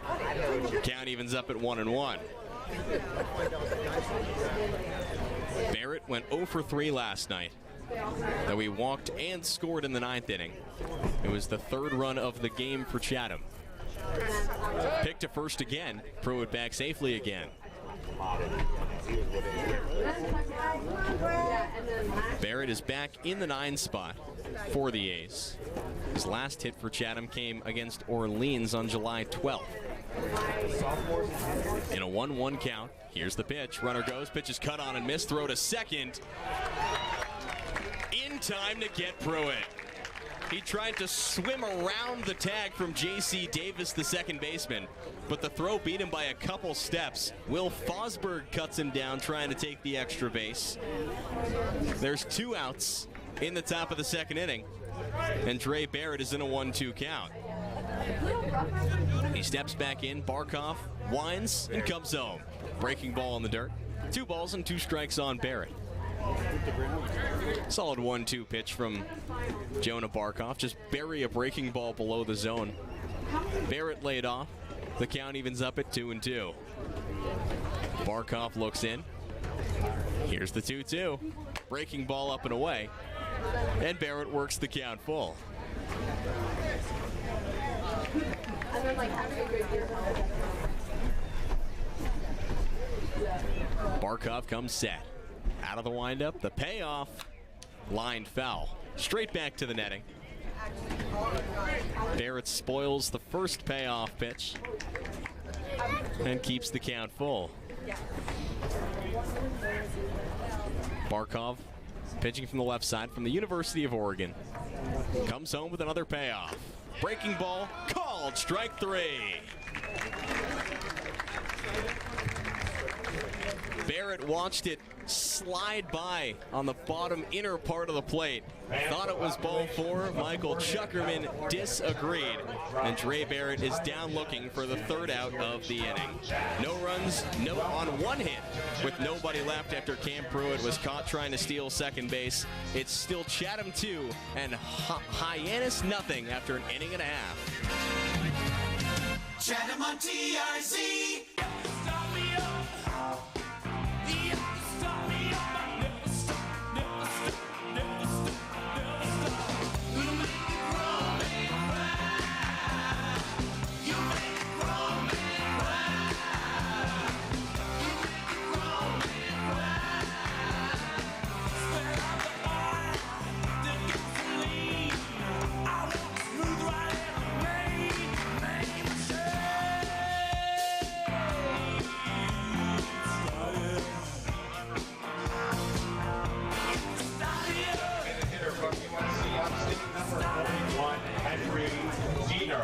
Count evens up at 1-1. Barrett went 0 for 3 last night, though he walked and scored in the 9th inning. It was the third run of the game for Chatham. Pick to first again. Pruitt back safely again. Barrett is back in the 9 spot for the A's. His last hit for Chatham came against Orleans on July 12th. In a 1-1 count, here's the pitch. Runner goes, pitch is cut on and missed. Throw to second. In time to get Pruitt. He tried to swim around the tag from J.C. Davis, the second baseman, but the throw beat him by a couple steps. Will Fosberg cuts him down trying to take the extra base. There's 2 outs in the top of the second inning, and Dre Barrett is in a 1-2 count. He steps back in, Barkov winds and comes home. Breaking ball in the dirt. 2 balls and 2 strikes on Barrett. Solid 1-2 pitch from Jonah Barkov. Just bury a breaking ball below the zone. Barrett laid off. The count evens up at 2-2. Barkov looks in. Here's the 2-2. Breaking ball up and away. And Barrett works the count full. Barkov comes set. Out of the windup, the payoff, lined foul. Straight back to the netting. Barrett spoils the first payoff pitch and keeps the count full. Barkov pitching from the left side from the University of Oregon. Comes home with another payoff. Breaking ball, called, strike 3. Barrett watched it slide by on the bottom inner part of the plate. Thought it was ball 4. Michael Chuckerman disagreed. And Dre Barrett is down looking for the 3rd out of the inning. No runs, no on 1 hit with nobody left after Cam Pruitt was caught trying to steal second base. It's still Chatham 2 and Hyannis nothing after an inning and a half. Chatham on TRZ.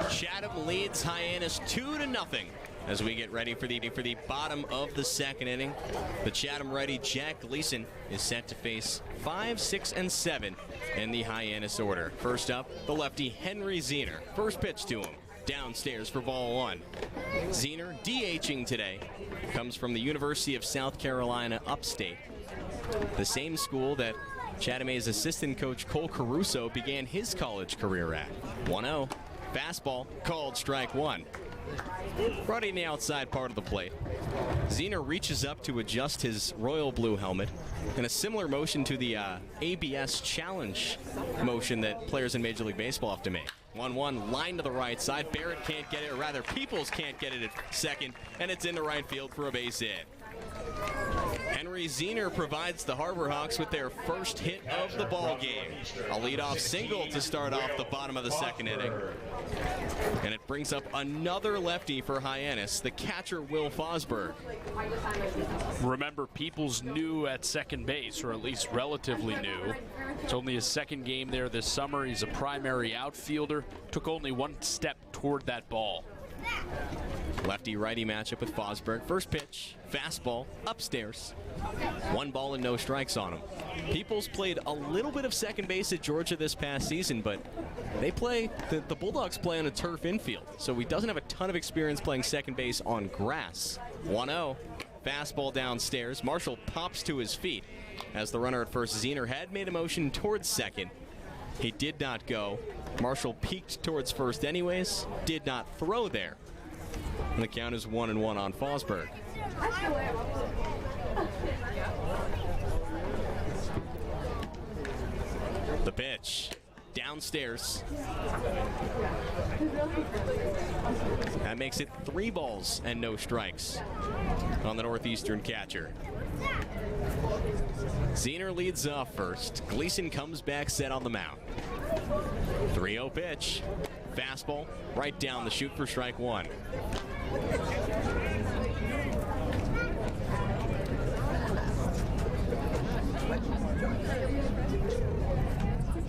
Chatham leads Hyannis 2-0 as we get ready for the bottom of the 2nd inning. The Chatham righty Jack Gleason is set to face 5, 6, and 7 in the Hyannis order. First up, the lefty Henry Zehner. First pitch to him. Downstairs for ball 1. Zehner, DHing today, comes from the University of South Carolina upstate, the same school that Chatham A's assistant coach Cole Caruso began his college career at. 1-0. Fastball called strike 1. Brought in the outside part of the plate. Zehner reaches up to adjust his royal blue helmet in a similar motion to the ABS challenge motion that players in Major League Baseball have to make. 1-1, line to the right side. Barrett can't get it, or rather Peoples can't get it at second, and it's into right field for a base hit. Henry Zehner provides the Harbor Hawks with their first hit of the ball game. A leadoff single to start off the bottom of the 2nd inning. And it brings up another lefty for Hyannis, the catcher Will Fosberg. Remember, Peoples new at second base, or at least relatively new. It's only his 2nd game there this summer. He's a primary outfielder. Took only 1 step toward that ball. Lefty-righty matchup with Fosberg. First pitch, fastball, upstairs. 1 ball and no strikes on him. Peoples played a little bit of second base at Georgia this past season, but they play, the Bulldogs play on a turf infield, so he doesn't have a ton of experience playing second base on grass. 1-0, fastball downstairs. Marshall pops to his feet as the runner at first, Zehner, had made a motion towards second. He did not go. Marshall peeked towards first anyways, did not throw there. And the count is 1-1 on Fosberg. The pitch. Downstairs. That makes it 3 balls and no strikes on the Northeastern catcher. Zehner leads off first. Gleason comes back set on the mound. 3-0 pitch. Fastball right down the chute for strike 1.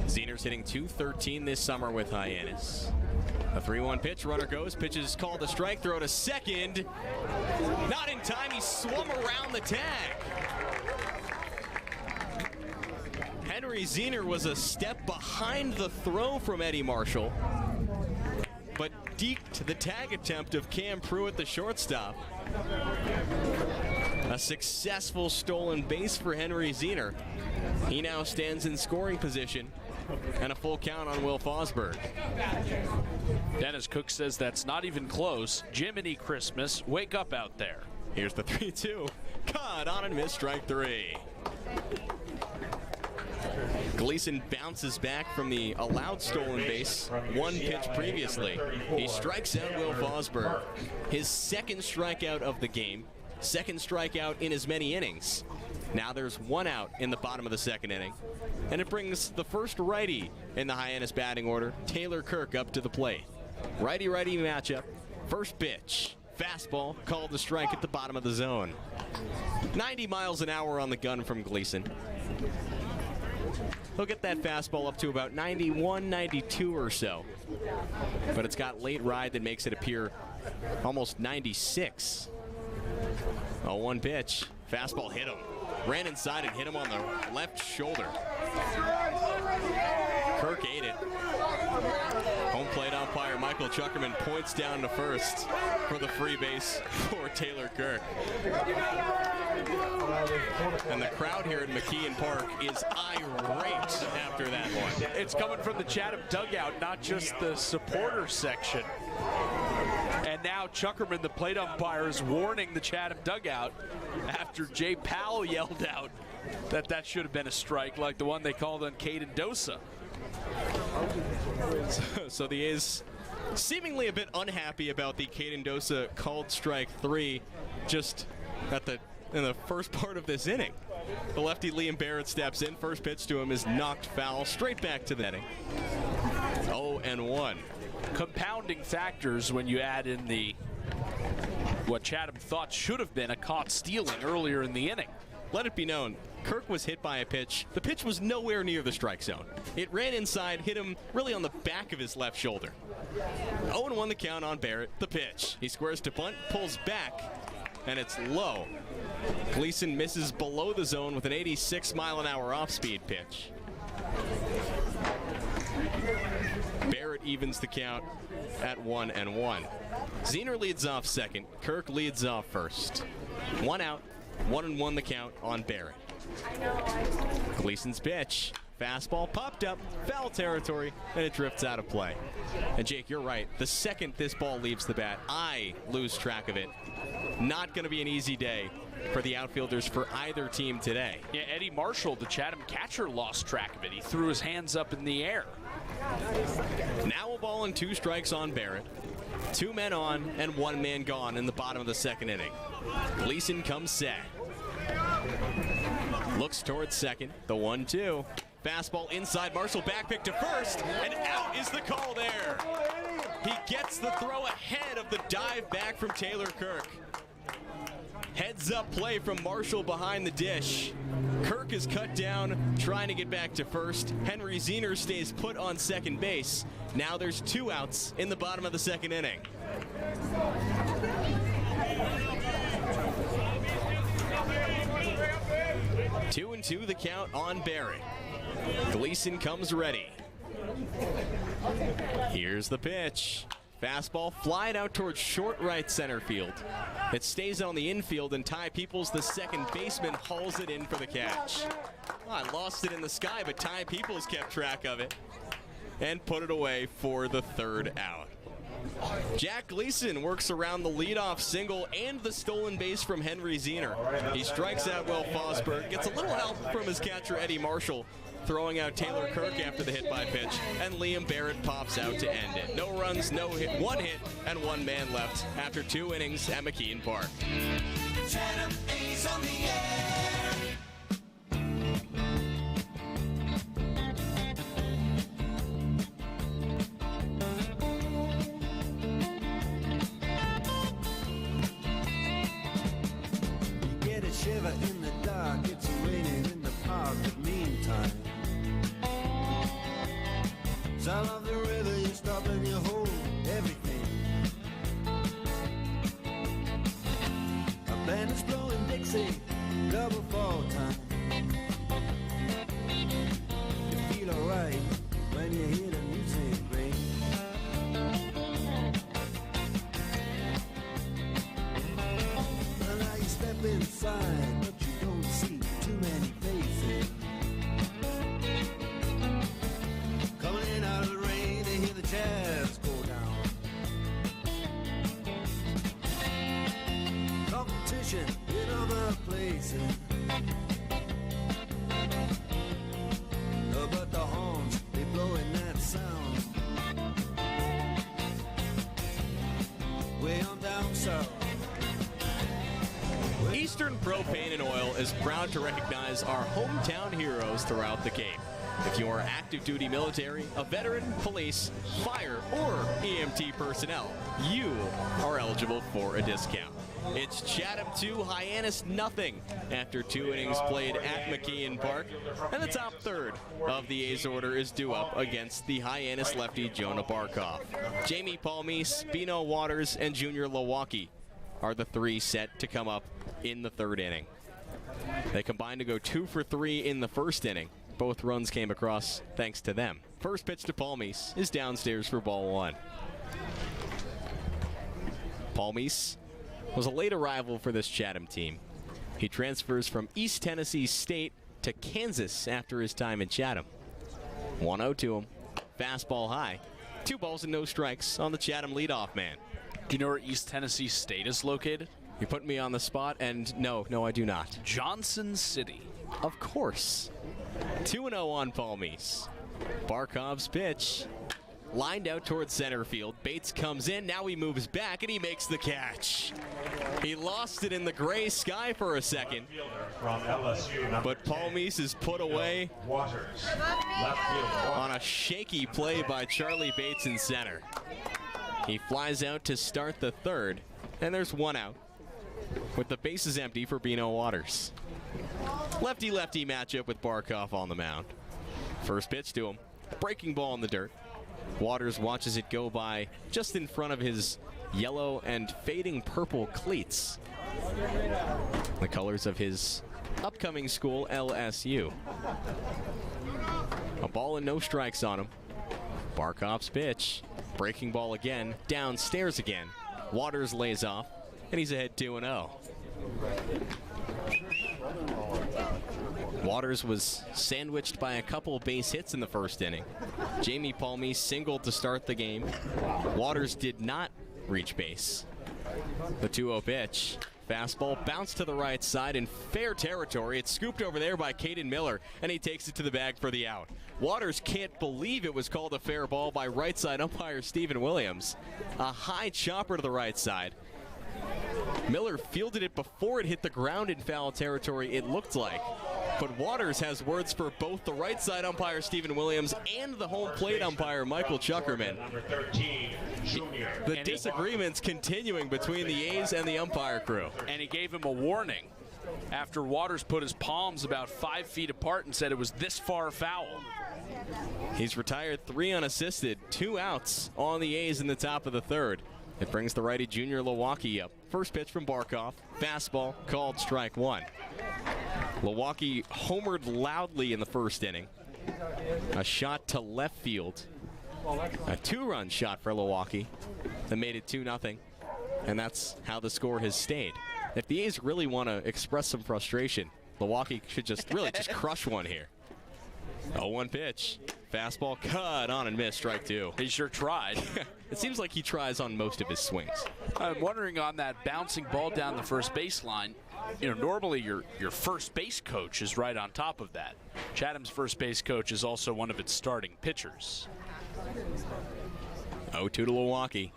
Zehner's hitting .213 this summer with Hyannis. A 3-1 pitch, runner goes, pitch is called a strike, throw to second. Not in time, he swung around the tag. Henry Zehner was a step behind the throw from Eddie Marshall, but deked the tag attempt of Cam Pruitt, the shortstop. A successful stolen base for Henry Zehner. He now stands in scoring position, and a full count on Will Fosberg. Dennis Cook says that's not even close. Jiminy Christmas, wake up out there. Here's the 3-2. Caught on and missed, strike 3. Gleason bounces back from the allowed stolen base 1 pitch previously. He strikes out Will Fosberg. His 2nd strikeout of the game. 2nd strikeout in as many innings. Now there's 1 out in the bottom of the 2nd inning. And it brings the first righty in the Hyannis batting order, Taylor Kirk, up to the plate. Righty-righty matchup. First pitch. Fastball called the strike at the bottom of the zone. 90 miles an hour on the gun from Gleason. He'll get that fastball up to about 91, 92 or so. But it's got late ride that makes it appear almost 96. 0-1 pitch. Fastball hit him. Ran inside and hit him on the left shoulder. Kirk ate it. Home plate umpire Michael Chuckerman points down to first for the free base for Taylor Kirk. And the crowd here at McKeon Park is irate after that one. It's coming from the Chatham dugout, not just the supporter section. And now Chuckerman, the plate umpire, is warning the Chatham dugout after Jay Powell yelled out that should have been a strike, like the one they called on Caden Dosa. So the A's seemingly a bit unhappy about the Caden Dosa called strike 3 just in the first part of this inning. The lefty Liam Barrett steps in. First pitch to him is knocked foul, straight back to the netting. 0-1. Compounding factors when you add in what Chatham thought should have been a caught stealing earlier in the inning. Let it be known, Kirk was hit by a pitch. The pitch was nowhere near the strike zone. It ran inside, hit him really on the back of his left shoulder. 0-1 the count on Barrett. The pitch. He squares to bunt, pulls back, and it's low. Gleason misses below the zone with an 86-mile-an-hour off-speed pitch. Barrett evens the count at 1-1. Ziener leads off second. Kirk leads off first. 1 out, 1-1 the count on Barrett. Gleason's pitch. Fastball popped up, foul territory, and it drifts out of play. And Jake, you're right. The second this ball leaves the bat, I lose track of it. Not going to be an easy day for the outfielders for either team today. Yeah, Eddie Marshall, the Chatham catcher, lost track of it. He threw his hands up in the air. Now a ball and 2 strikes on Barrett. 2 men on and 1 man gone in the bottom of the second inning. Gleason comes set. Looks towards second. The 1-2. Fastball inside. Marshall back pick to first. And out is the call there. He gets the throw ahead of the dive back from Taylor Kirk. Heads up play from Marshall behind the dish. Kirk is cut down, trying to get back to first. Henry Ziener stays put on second base. Now there's 2 outs in the bottom of the second inning. Two and 2 the count on Barrett. Gleason comes ready. Here's the pitch. Fastball flied out towards short right center field. It stays on the infield, and Ty Peoples, the second baseman, hauls it in for the catch. I lost it in the sky, but Ty Peoples kept track of it and put it away for the 3rd out. Jack Gleason works around the leadoff single and the stolen base from Henry Ziener. He strikes out Will Fosberg, gets a little help from his catcher Eddie Marshall, throwing out Taylor Kirk after the hit by pitch, and Liam Barrett pops out to end it. No runs, no hit, 1 hit, and 1 man left after 2 innings at McKeon Park. Chatham A's on the air. You get a shiver in the dark, it's raining in the park, but meantime sound of the river, you stop and you hold everything. A band is blowing Dixie, double fall time. You feel alright when you hear the music ring. Well, now you step inside, but you don't see too many faces. Coming in out of the rain to hear the jazz go down. Competition in other places. But the horns, they blowing that sound. Way on down south. Eastern Propane and Oil is proud to recognize our hometown heroes throughout the Cape. If you are active duty military, a veteran, police, fire, or EMT personnel, you are eligible for a discount. It's Chatham 2, Hyannis nothing after 2 innings played at McKeon Park, and the top third of the A's order is due up against the Hyannis lefty Jonah Barkov. Jamie Palmise, Bino Waters, and Junior Lewacki are the 3 set to come up in the 3rd inning. They combined to go 2 for 3 in the first inning. Both runs came across thanks to them. First pitch to Palmise is downstairs for ball 1. Palmise was a late arrival for this Chatham team. He transfers from East Tennessee State to Kansas after his time in Chatham. 1-0 to him. Fastball high. 2 balls and no strikes on the Chatham leadoff man. Do you know where East Tennessee State is located? You put me on the spot, and no, I do not. Johnson City. Of course. 2-0 on Palmise. Barkov's pitch. Lined out towards center field. Bates comes in. Now he moves back, and he makes the catch. He lost it in the gray sky for a second. But Palmise is put away on a shaky play by Charlie Bates in center. He flies out to start the third, and there's 1 out with the bases empty for Bino Waters. Lefty-lefty matchup with Barkov on the mound. First pitch to him. Breaking ball in the dirt. Waters watches it go by just in front of his yellow and fading purple cleats. The colors of his upcoming school, LSU. A ball and no strikes on him. Barkov's pitch. Breaking ball again. Downstairs again. Waters lays off, and he's ahead 2-0. Waters was sandwiched by a couple base hits in the first inning. Jamie Palmise singled to start the game. Waters did not reach base. The 2-0 pitch. Fastball bounced to the right side in fair territory. It's scooped over there by Caden Miller, and he takes it to the bag for the out. Waters can't believe it was called a fair ball by right side umpire Stephen Williams. A high chopper to the right side. Miller fielded it before it hit the ground in foul territory, it looked like. But Waters has words for both the right side umpire Stephen Williams and the home plate umpire Michael Chuckerman. The disagreements continuing between the A's and the umpire crew. And he gave him a warning after Waters put his palms about 5 feet apart and said it was this far foul. He's retired 3 unassisted, 2 outs on the A's in the top of the third. It brings the righty Junior Milwaukee up. First pitch from Barkov. Fastball called strike 1. Milwaukee homered loudly in the first inning. A shot to left field. A 2-run shot for Milwaukee that made it 2-0. And that's how the score has stayed. If the A's really want to express some frustration, Milwaukee should just really just crush one here. 0-1 pitch. Fastball cut on and missed, strike 2. He sure tried. It seems like he tries on most of his swings. I'm wondering on that bouncing ball down the first baseline, normally your first base coach is right on top of that. Chatham's first base coach is also one of its starting pitchers. 0-2 to Milwaukee.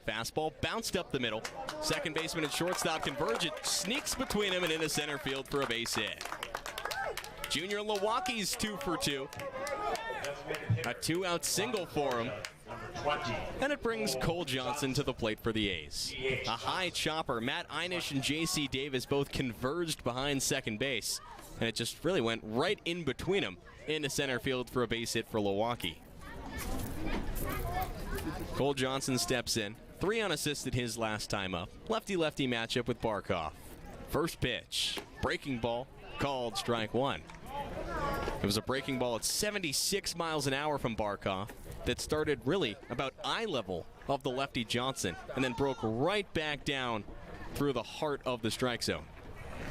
Fastball bounced up the middle. Second baseman and shortstop converge. It sneaks between him and into center field for a base hit. Junior Milwaukee's 2 for 2. A 2-out single for him. And it brings Cole Johnson to the plate for the A's. A high chopper. Matt Hyannis and J.C. Davis both converged behind second base. And it just really went right in between them into center field for a base hit for Milwaukee. Cole Johnson steps in. 3 unassisted his last time up. Lefty-lefty matchup with Barkov. First pitch. Breaking ball. Called strike 1. It was a breaking ball at 76 miles an hour from Barkov that started really about eye level of the lefty Johnson and then broke right back down through the heart of the strike zone.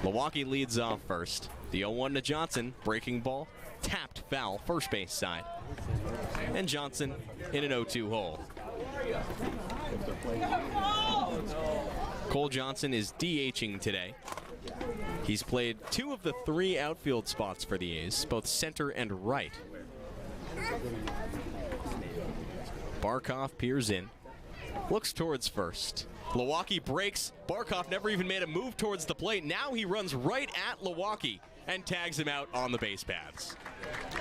Milwaukee leads off first. The 0-1 to Johnson. Breaking ball. Tapped foul. First base side. And Johnson in an 0-2 hole. Cole Johnson is DHing today. He's played 2 of the 3 outfield spots for the A's, both center and right. Barkov peers in, looks towards first. Milwaukee breaks. Barkov never even made a move towards the plate. Now he runs right at Milwaukee and tags him out on the base paths.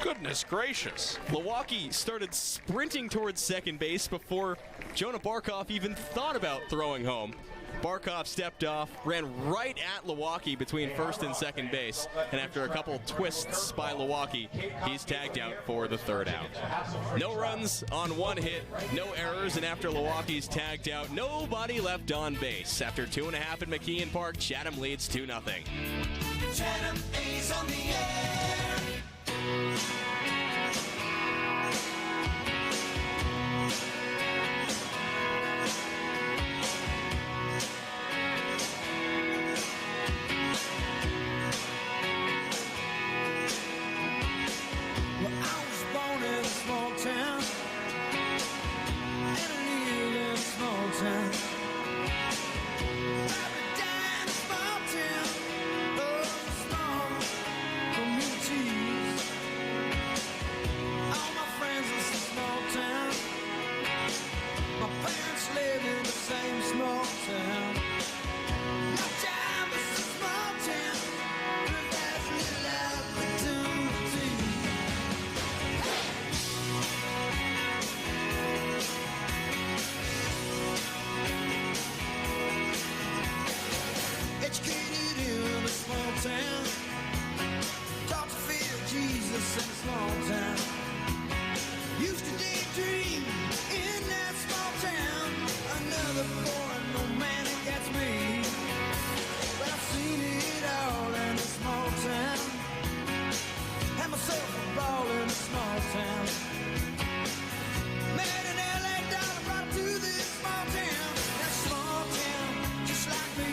Goodness gracious. Milwaukee started sprinting towards second base before Jonah Barkov even thought about throwing home. Barkov stepped off, ran right at Milwaukee between first and second base, and after a couple twists by Milwaukee, he's tagged out for the third out. No runs on 1 hit, no errors, and after Milwaukee's tagged out, nobody left on base. After 2.5 at McKeon Park, Chatham leads 2-0. Chatham A's on the air. Well, I was born in a small town, and I live in a small town. Every day in a small town, oh, small communities. All my friends live in a small town. My parents live in the same small town. My town is a small town, but there's little opportunity. Educated in a small town, taught to fear Jesus in a small town. Used to daydream in that small town. Another boy, no man gets me. But I've seen it all in a small town. Had myself a ball in a small town. Met an LA dollar, brought him to this small town. That small town, just like me.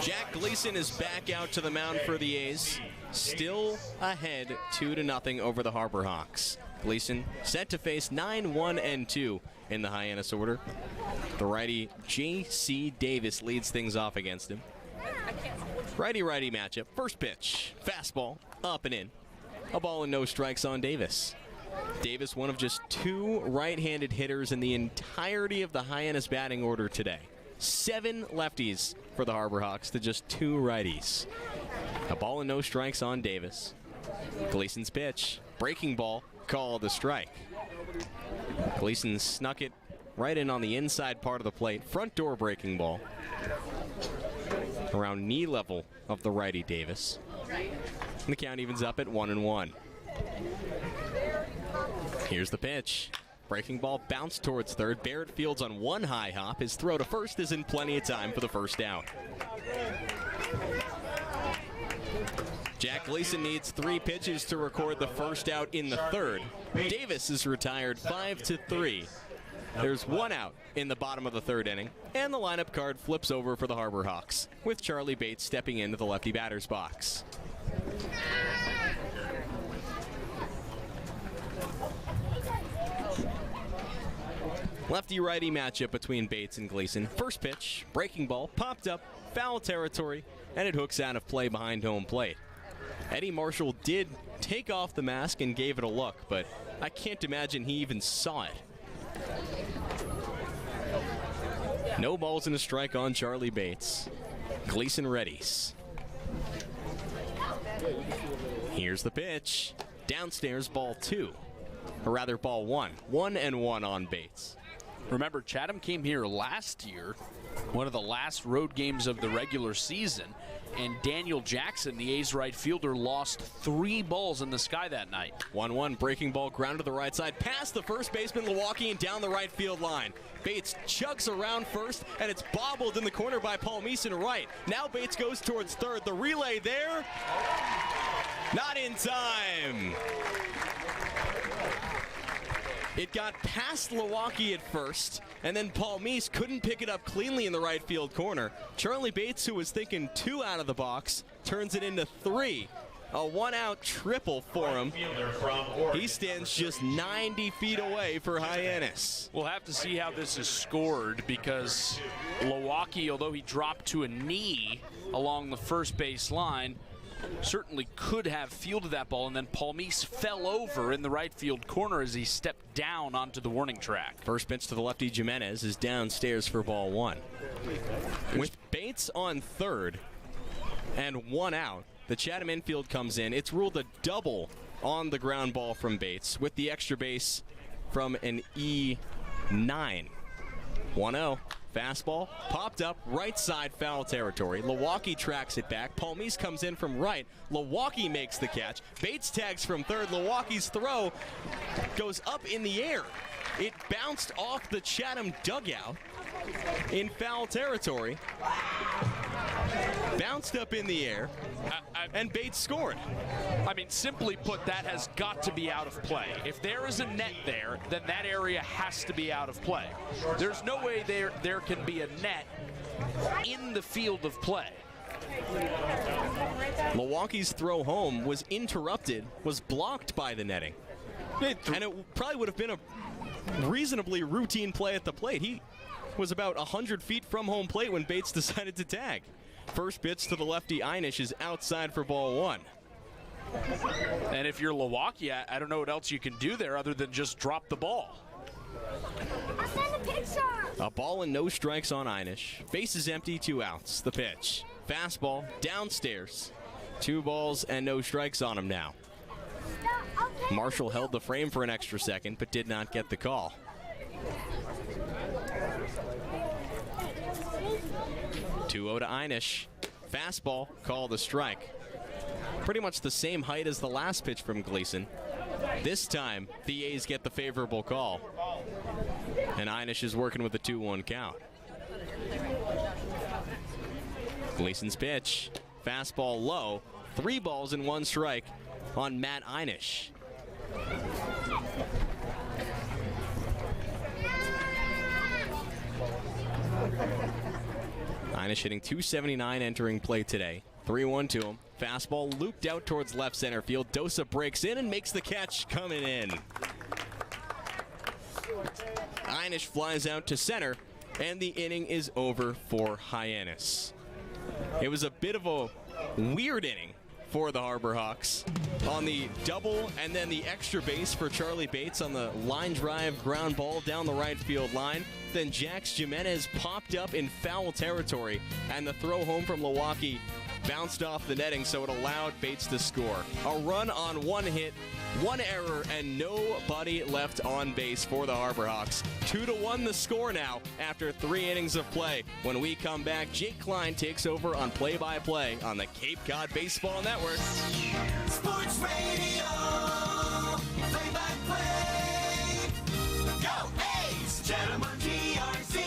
Jack Gleason is back out to the mound for the A's. Still ahead 2-0 over the Harbor Hawks. Gleason set to face 9-1-2 in the Hyannis order. The righty J.C. Davis leads things off against him. Righty-righty matchup. First pitch. Fastball. Up and in. A ball and no strikes on Davis. Davis, one of just 2 right-handed hitters in the entirety of the Hyannis batting order today. 7 lefties for the Harbor Hawks to just 2 righties. A ball and no strikes on Davis. Gleason's pitch. Breaking ball. Called a strike. Gleason snuck it right in on the inside part of the plate. Front door breaking ball. Around knee level of the righty Davis. And the count evens up at 1-1. Here's the pitch. Breaking ball bounced towards third. Barrett fields on one high hop. His throw to first is in plenty of time for the first out. Jack Gleason needs 3 pitches to record the first out in the third. Davis is retired 5-3. There's 1 out in the bottom of the third inning, and the lineup card flips over for the Harbor Hawks, with Charlie Bates stepping into the lefty batter's box. Lefty-righty matchup between Bates and Gleason. First pitch, breaking ball, popped up, foul territory, and it hooks out of play behind home plate. Eddie Marshall did take off the mask and gave it a look, but I can't imagine he even saw it. No balls and a strike on Charlie Bates. Gleason readies. Here's the pitch. Downstairs, ball 2. Or rather, ball 1. 1-1 on Bates. Remember, Chatham came here last year, one of the last road games of the regular season, and Daniel Jackson, the A's right fielder, lost 3 balls in the sky that night. 1-1, breaking ball, ground to the right side, past the first baseman, Milwaukee, and down the right field line. Bates chugs around first, and it's bobbled in the corner by Paul Meeson right. Now Bates goes towards third. The relay there, not in time. It got past Milwaukee at first, and then Paul Meese couldn't pick it up cleanly in the right field corner. Charlie Bates, who was thinking 2 out of the box, turns it into 3. A 1-out triple for him. He stands just 90 feet away for Hyannis. We'll have to see how this is scored, because Milwaukee, although he dropped to a knee along the first base line, certainly could have fielded that ball, and then Paul Meese fell over in the right field corner as he stepped down onto the warning track. First pitch to the lefty Jimenez is downstairs for ball 1. With Bates on third and 1 out, the Chatham infield comes in. It's ruled a double on the ground ball from Bates with the extra base from an E9. 1-0. Fastball, popped up, right side foul territory. Milwaukee tracks it back. Paul Meese comes in from right. Milwaukee makes the catch. Bates tags from third. Milwaukee's throw goes up in the air. It bounced off the Chatham dugout in foul territory. Bounced up in the air, and Bates scored. I mean, simply put, that has got to be out of play. If there is a net there, then that area has to be out of play. There's no way there can be a net in the field of play. Milwaukee's throw home was interrupted, was blocked by the netting. And it probably would have been a reasonably routine play at the plate. He was about 100 feet from home plate when Bates decided to tag. First pitch to the lefty Hyannis is outside for ball one. And if you're Milwaukee, I don't know what else you can do there other than just drop the ball. A ball and no strikes on Hyannis. Base is empty, 2 outs. The pitch. Fastball downstairs. 2 balls and no strikes on him now. Marshall held the frame for an extra second, but did not get the call. (2-0 to Hyannis. Fastball called a strike. Pretty much the same height as the last pitch from Gleason. This time, the A's get the favorable call. And Hyannis is working with a 2-1 count. Gleason's pitch. Fastball low. 3 balls and 1 strike on Matt Hyannis. Hyannis hitting .279 entering play today. 3-1 to him. Fastball looped out towards left center field. Dosa breaks in and makes the catch, coming in. Hyannis flies out to center, and the inning is over for Hyannis. It was a bit of a weird inning for the Harbor Hawks. On the double and then the extra base for Charlie Bates on the line drive ground ball down the right field line. Then Jax Jimenez popped up in foul territory, and the throw home from Milwaukee bounced off the netting, so it allowed Bates to score. A run on 1 hit, 1 error, and nobody left on base for the Harbor Hawks. 2-1 the score now after 3 innings of play. When we come back, Jake Klein takes over on play-by-play on the Cape Cod Baseball Network. Sports Radio, play-by-play. Go A's, Chatham on GRC.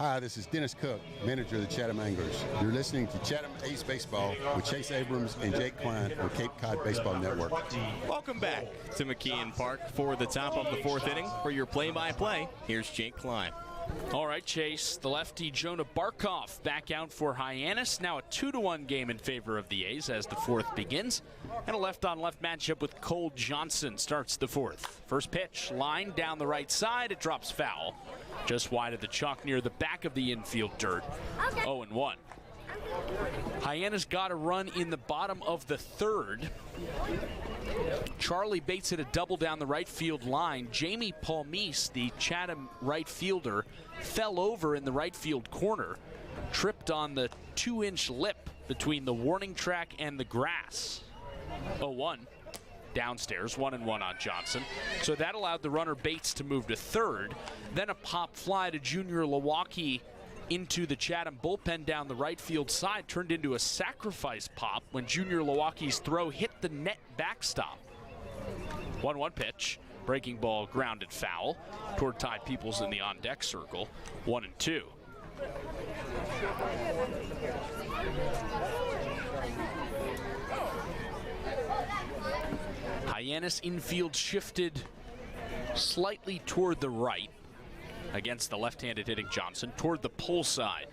Hi, this is Dennis Cook, manager of the Chatham Anglers. You're listening to Chatham A's Baseball with Chase Abrams and Jake Klein on Cape Cod Baseball Network. Welcome back to McKeon Park for the top of the 4th inning. For your play-by-play, here's Jake Klein. All right, Chase, the lefty Jonah Barkhoff back out for Hyannis. Now a 2-1 game in favor of the A's as the 4th begins. And a left-on-left matchup with Cole Johnson starts the 4th. First pitch, line down the right side. It drops foul. Just wide of the chalk near the back of the infield dirt. 0-1. Hyannis got a run in the bottom of the 3rd. Charlie Bates hit a double down the right field line. Jamie Palmise, the Chatham right fielder, fell over in the right field corner, tripped on the 2-inch lip between the warning track and the grass. 0-1. Downstairs, 1-1 on Johnson. So that allowed the runner Bates to move to 3rd. Then a pop fly to Junior Milwaukee into the Chatham bullpen down the right field side turned into a sacrifice pop when Junior Milwaukee's throw hit the net backstop. 1-1 pitch. Breaking ball grounded foul toward Ty Peoples in the on-deck circle. 1-2. Hyannis infield shifted slightly toward the right against the left-handed hitting Johnson, toward the pull side.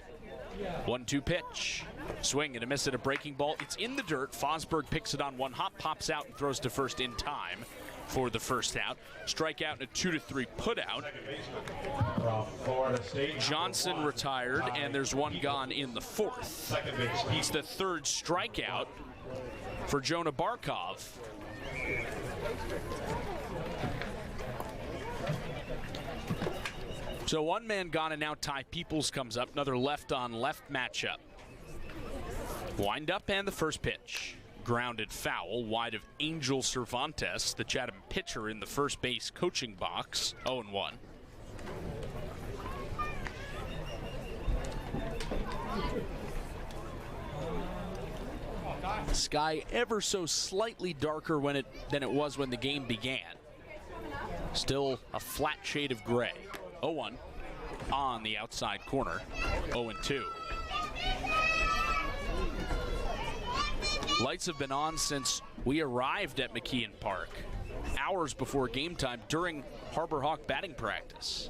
1-2 pitch. Swing and a miss at a breaking ball. It's in the dirt. Fosberg picks it on one hop, pops out, and throws to first in time for the first out. Strikeout and a 2-3 put out. Johnson retired, and there's one gone in the fourth. It's the third strikeout for Jonah Barkov. So one man gone, and now Ty Peoples comes up. Another left-on-left matchup. Wind up and the first pitch. Grounded foul wide of Angel Cervantes, the Chatham pitcher in the first base coaching box. 0-1. Sky ever so slightly darker than it was when the game began. Still a flat shade of gray. 0-1 on the outside corner. 0-2. Lights have been on since we arrived at McKeon Park, hours before game time during Harbor Hawk batting practice.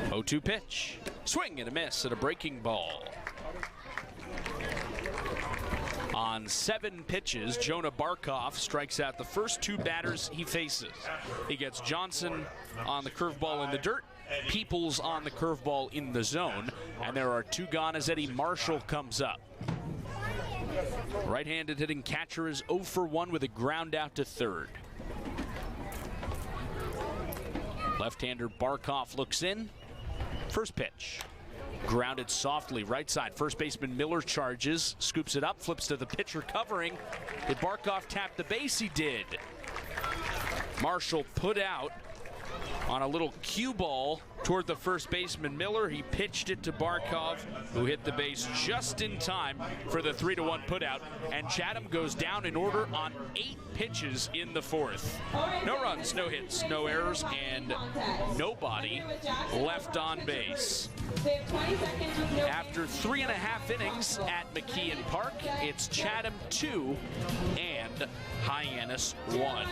0-2 pitch. Swing and a miss at a breaking ball. On 7 pitches, Jonah Barkov strikes out the first 2 batters he faces. He gets Johnson on the curveball in the dirt, Peoples on the curveball in the zone, and there are 2 gone as Eddie Marshall comes up. Right-handed hitting catcher is 0 for 1 with a ground out to third. Left-hander Barkov looks in. First pitch. Grounded softly right side. First baseman Miller charges, scoops it up, flips to the pitcher covering. Did Barkov tap the base? He did. Marshall put out on a little cue ball toward the first baseman Miller. He pitched it to Barkov, who hit the base just in time for the 3-1 putout. And Chatham goes down in order on 8 pitches in the fourth. No runs, no hits, no errors, and nobody left on base. After 3.5 innings at McKeon Park, it's Chatham 2 and Hyannis 1.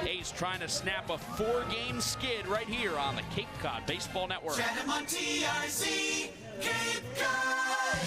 A's trying to snap a 4-game skid right here on the Cape Cod Baseball Network. Chatham on TRC, Cape Cod.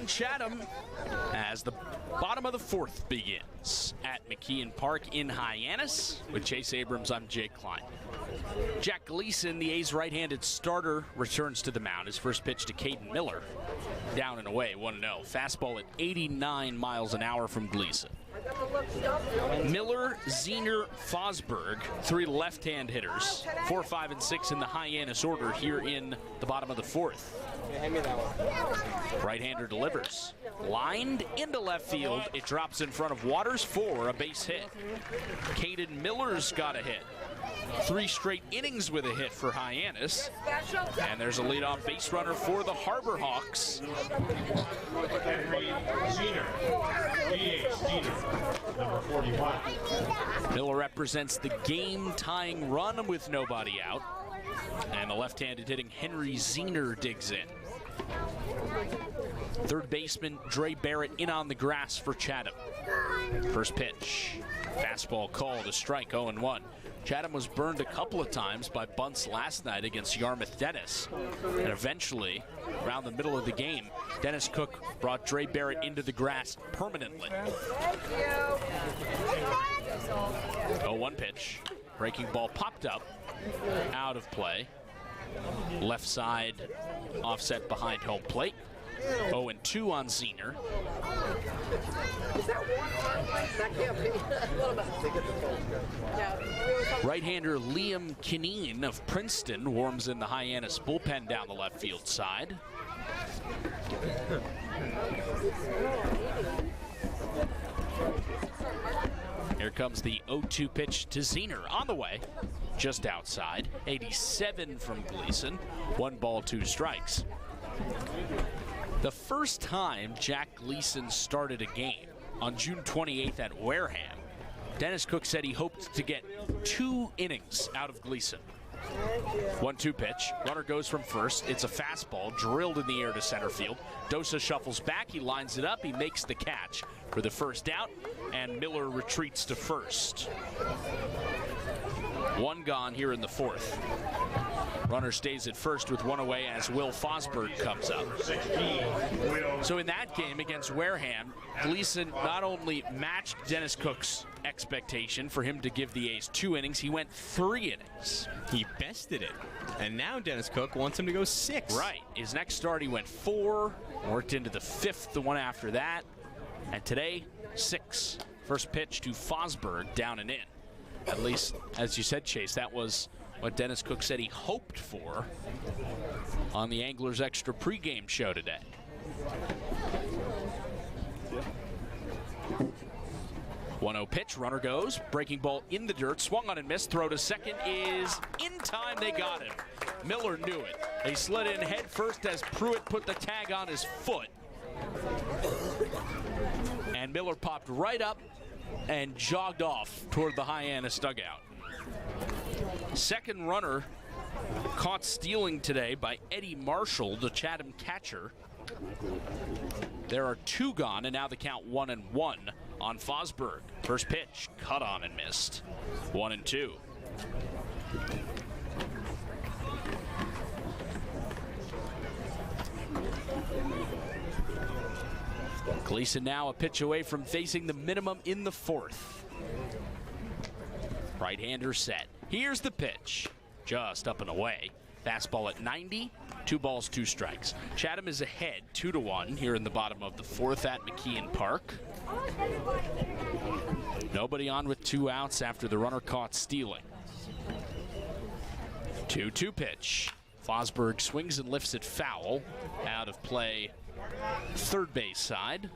Chatham as the bottom of the fourth begins at McKeon Park in Hyannis. With Chase Abrams, I'm Jake Klein. Jack Gleason, the A's right-handed starter, returns to the mound. His first pitch to Caden Miller. Down and away, 1-0. Fastball at 89 miles an hour from Gleason. Miller, Zener, Fosberg, 3 left-hand hitters. 4, 5, and 6 in the Hyannis order here in the bottom of the fourth. Right-hander delivers. Lined into left field. It drops in front of Waters for a base hit. Caden Miller's got a hit. 3 straight innings with a hit for Hyannis. And there's a leadoff base runner for the Harbor Hawks. Number 41. Miller represents the game-tying run with nobody out. And the left-handed hitting Henry Zener digs in. Third baseman Dre Barrett in on the grass for Chatham. First pitch. Fastball called, a strike, 0-1. Chatham was burned a couple of times by bunts last night against Yarmouth Dennis. And eventually, around the middle of the game, Dennis Cook brought Dre Barrett into the grass permanently. 0-1 pitch. Breaking ball popped up, out of play. Left side offset behind home plate. 0-2 on Zener. Right-hander Liam Kineen of Princeton warms in the Hyannis bullpen down the left field side. Here comes the 0-2 pitch to Zener on the way, just outside. 87 from Gleason. 1 ball, 2 strikes. The first time Jack Gleason started a game on June 28th at Wareham, Dennis Cook said he hoped to get 2 innings out of Gleason. 1-2 pitch. Runner goes from first. It's a fastball drilled in the air to center field. Dosa shuffles back. He lines it up. He makes the catch for the first out, and Miller retreats to first. 1 gone here in the 4th. Runner stays at first with 1 away as Will Fosberg comes up. So in that game against Wareham, Gleason not only matched Dennis Cook's expectation for him to give the A's 2 innings, he went 3 innings. He bested it. And now Dennis Cook wants him to go 6. Right. His next start, he went 4, worked into the 5th, the one after that. And today, 6. First pitch to Fosberg, down and in. At least, as you said, Chase, that was what Dennis Cook said he hoped for on the Anglers Extra pregame show today. Yeah. 1-0 pitch, runner goes, breaking ball in the dirt, swung on and missed, throw to second is in time, they got him. Miller knew it. He slid in head first as Pruitt put the tag on his foot. And Miller popped right up and jogged off toward the Hyannis dugout. Second runner caught stealing today by Eddie Marshall, the Chatham catcher. There are 2 gone, and now the count 1-1 on Fosberg. First pitch, cut on and missed. 1-2. Gleason now a pitch away from facing the minimum in the 4th. Right-hander set. Here's the pitch. Just up and away. Fastball at 90. 2 balls, 2 strikes. Chatham is ahead 2-1 here in the bottom of the 4th at McKeon Park. Nobody on with 2 outs after the runner caught stealing. 2-2 pitch. Fosberg swings and lifts it foul. Out of play, third base side.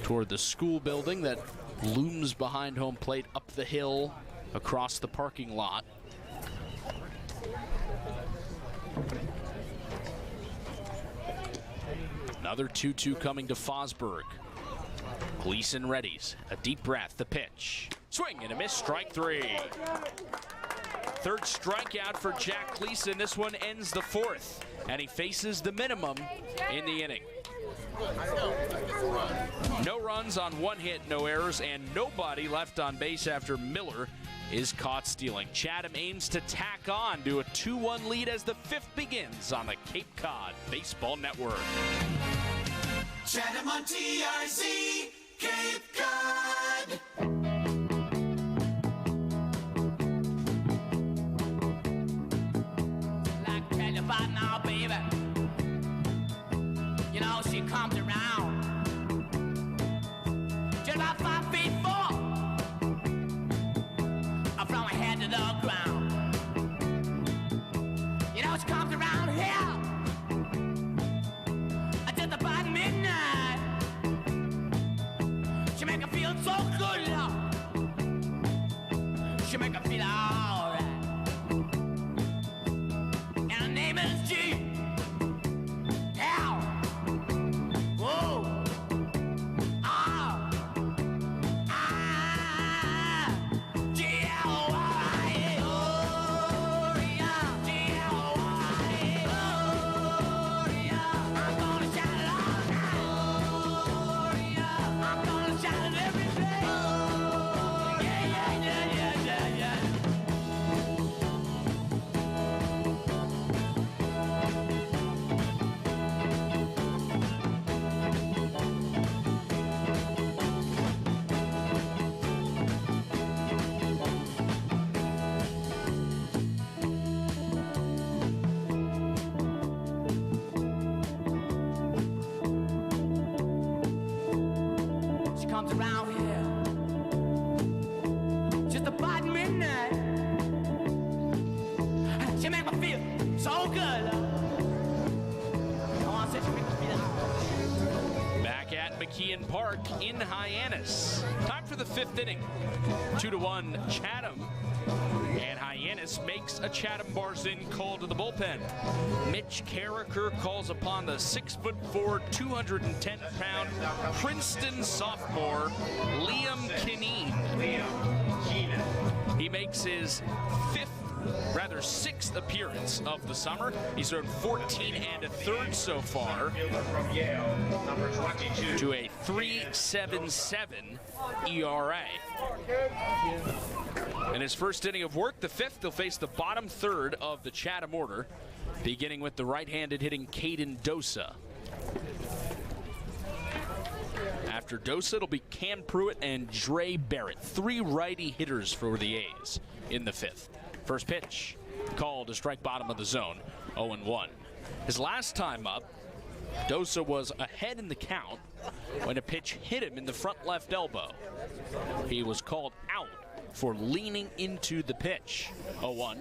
Toward the school building that looms behind home plate, up the hill, across the parking lot. Another 2-2 coming to Fosberg. Gleason readies. A deep breath, the pitch. Swing and a miss, strike 3. Third strikeout for Jack Gleason. This one ends the 4th, and he faces the minimum in the inning. No runs on 1 hit, no errors, and nobody left on base after Miller is caught stealing. Chatham aims to tack on to a 2-1 lead as the 5th begins on the Cape Cod Baseball Network. Chatham on TRC, Cape Cod. Like tell you about now, baby. You know, she comes around just about 5 feet 4 from her head to the ground. You know, she comes around here just about midnight. She make her feel so good, love. She make her feel all right. And her name is G. L. Whoa. R. around here. Just about midnight. She make me feel so good. Oh, I said she make me feel. Back at McKeon Park in Hyannis. Time for the 5th inning. 2-1 Chatham. And Hyannis makes a Chatham Barzin call to the bullpen. Mitch Carricker calls upon the 6'4", 210-pound Princeton sophomore Liam Kineen. He makes his 6th appearance of the summer. He's thrown 14 1/3 so far to a 3.77 ERA. In his first inning of work, the 5th, they'll face the bottom third of the Chatham order, beginning with the right-handed hitting Caden Dosa. After Dosa, it'll be Cam Pruitt and Dre Barrett, 3 righty hitters for the A's in the 5th. First pitch, called to strike bottom of the zone, 0-1. His last time up, Dosa was ahead in the count when a pitch hit him in the front left elbow. He was called out for leaning into the pitch. 0-1,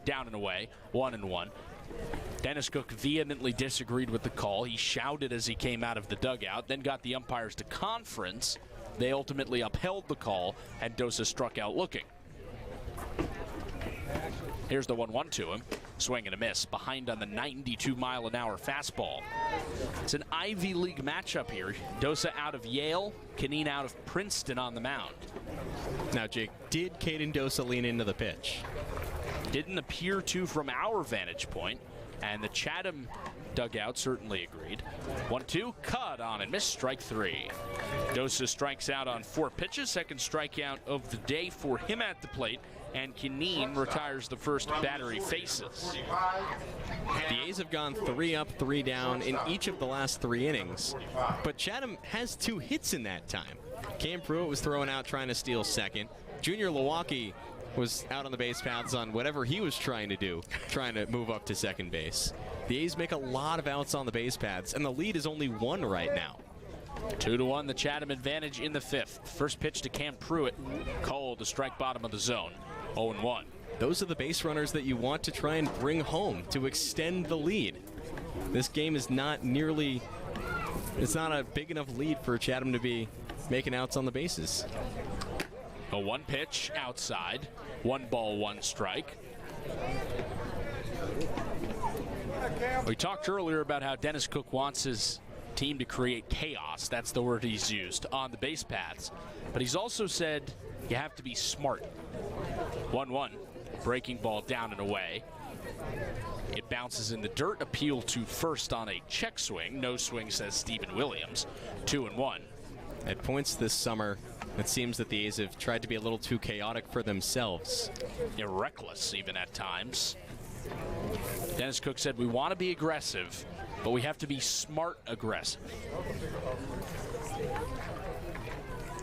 down and away, 1-1. Dennis Cook vehemently disagreed with the call. He shouted as he came out of the dugout, then got the umpires to conference. They ultimately upheld the call, and Dosa struck out looking. Here's the 1-1 to him. Swing and a miss. Behind on the 92-mile-an-hour fastball. It's an Ivy League matchup here. Dosa out of Yale, Kineen out of Princeton on the mound. Now, Jake, did Caden Dosa lean into the pitch? Didn't appear to from our vantage point, and the Chatham dugout certainly agreed. 1-2, cut on and miss, strike 3. Dosa strikes out on 4 pitches, second strikeout of the day for him at the plate, and Kineen retires the first batter he faces. The A's have gone 3 up, 3 down in each of the last 3 innings, but Chatham has 2 hits in that time. Cam Pruitt was thrown out trying to steal second. Junior Lewacki was out on the base paths on whatever he was trying to do, trying to move up to second base. The A's make a lot of outs on the base paths, and the lead is only 1 right now. 2-1, the Chatham advantage in the 5th. First pitch to Cam Pruitt, called to strike bottom of the zone, 0-1. Those are the base runners that you want to try and bring home to extend the lead. This game is not nearly, it's not a big enough lead for Chatham to be making outs on the bases. A 1 pitch outside, 1 ball, 1 strike. We talked earlier about how Dennis Cook wants his team to create chaos. That's the word he's used on the base paths. But he's also said you have to be smart. 1-1, breaking ball down and away. It bounces in the dirt, appeal to first on a check swing. No swing, says Stephen Williams. 2-1. At points this summer, it seems that the A's have tried to be a little too chaotic for themselves. Yeah, reckless even at times. Dennis Cook said we want to be aggressive, but we have to be smart aggressive.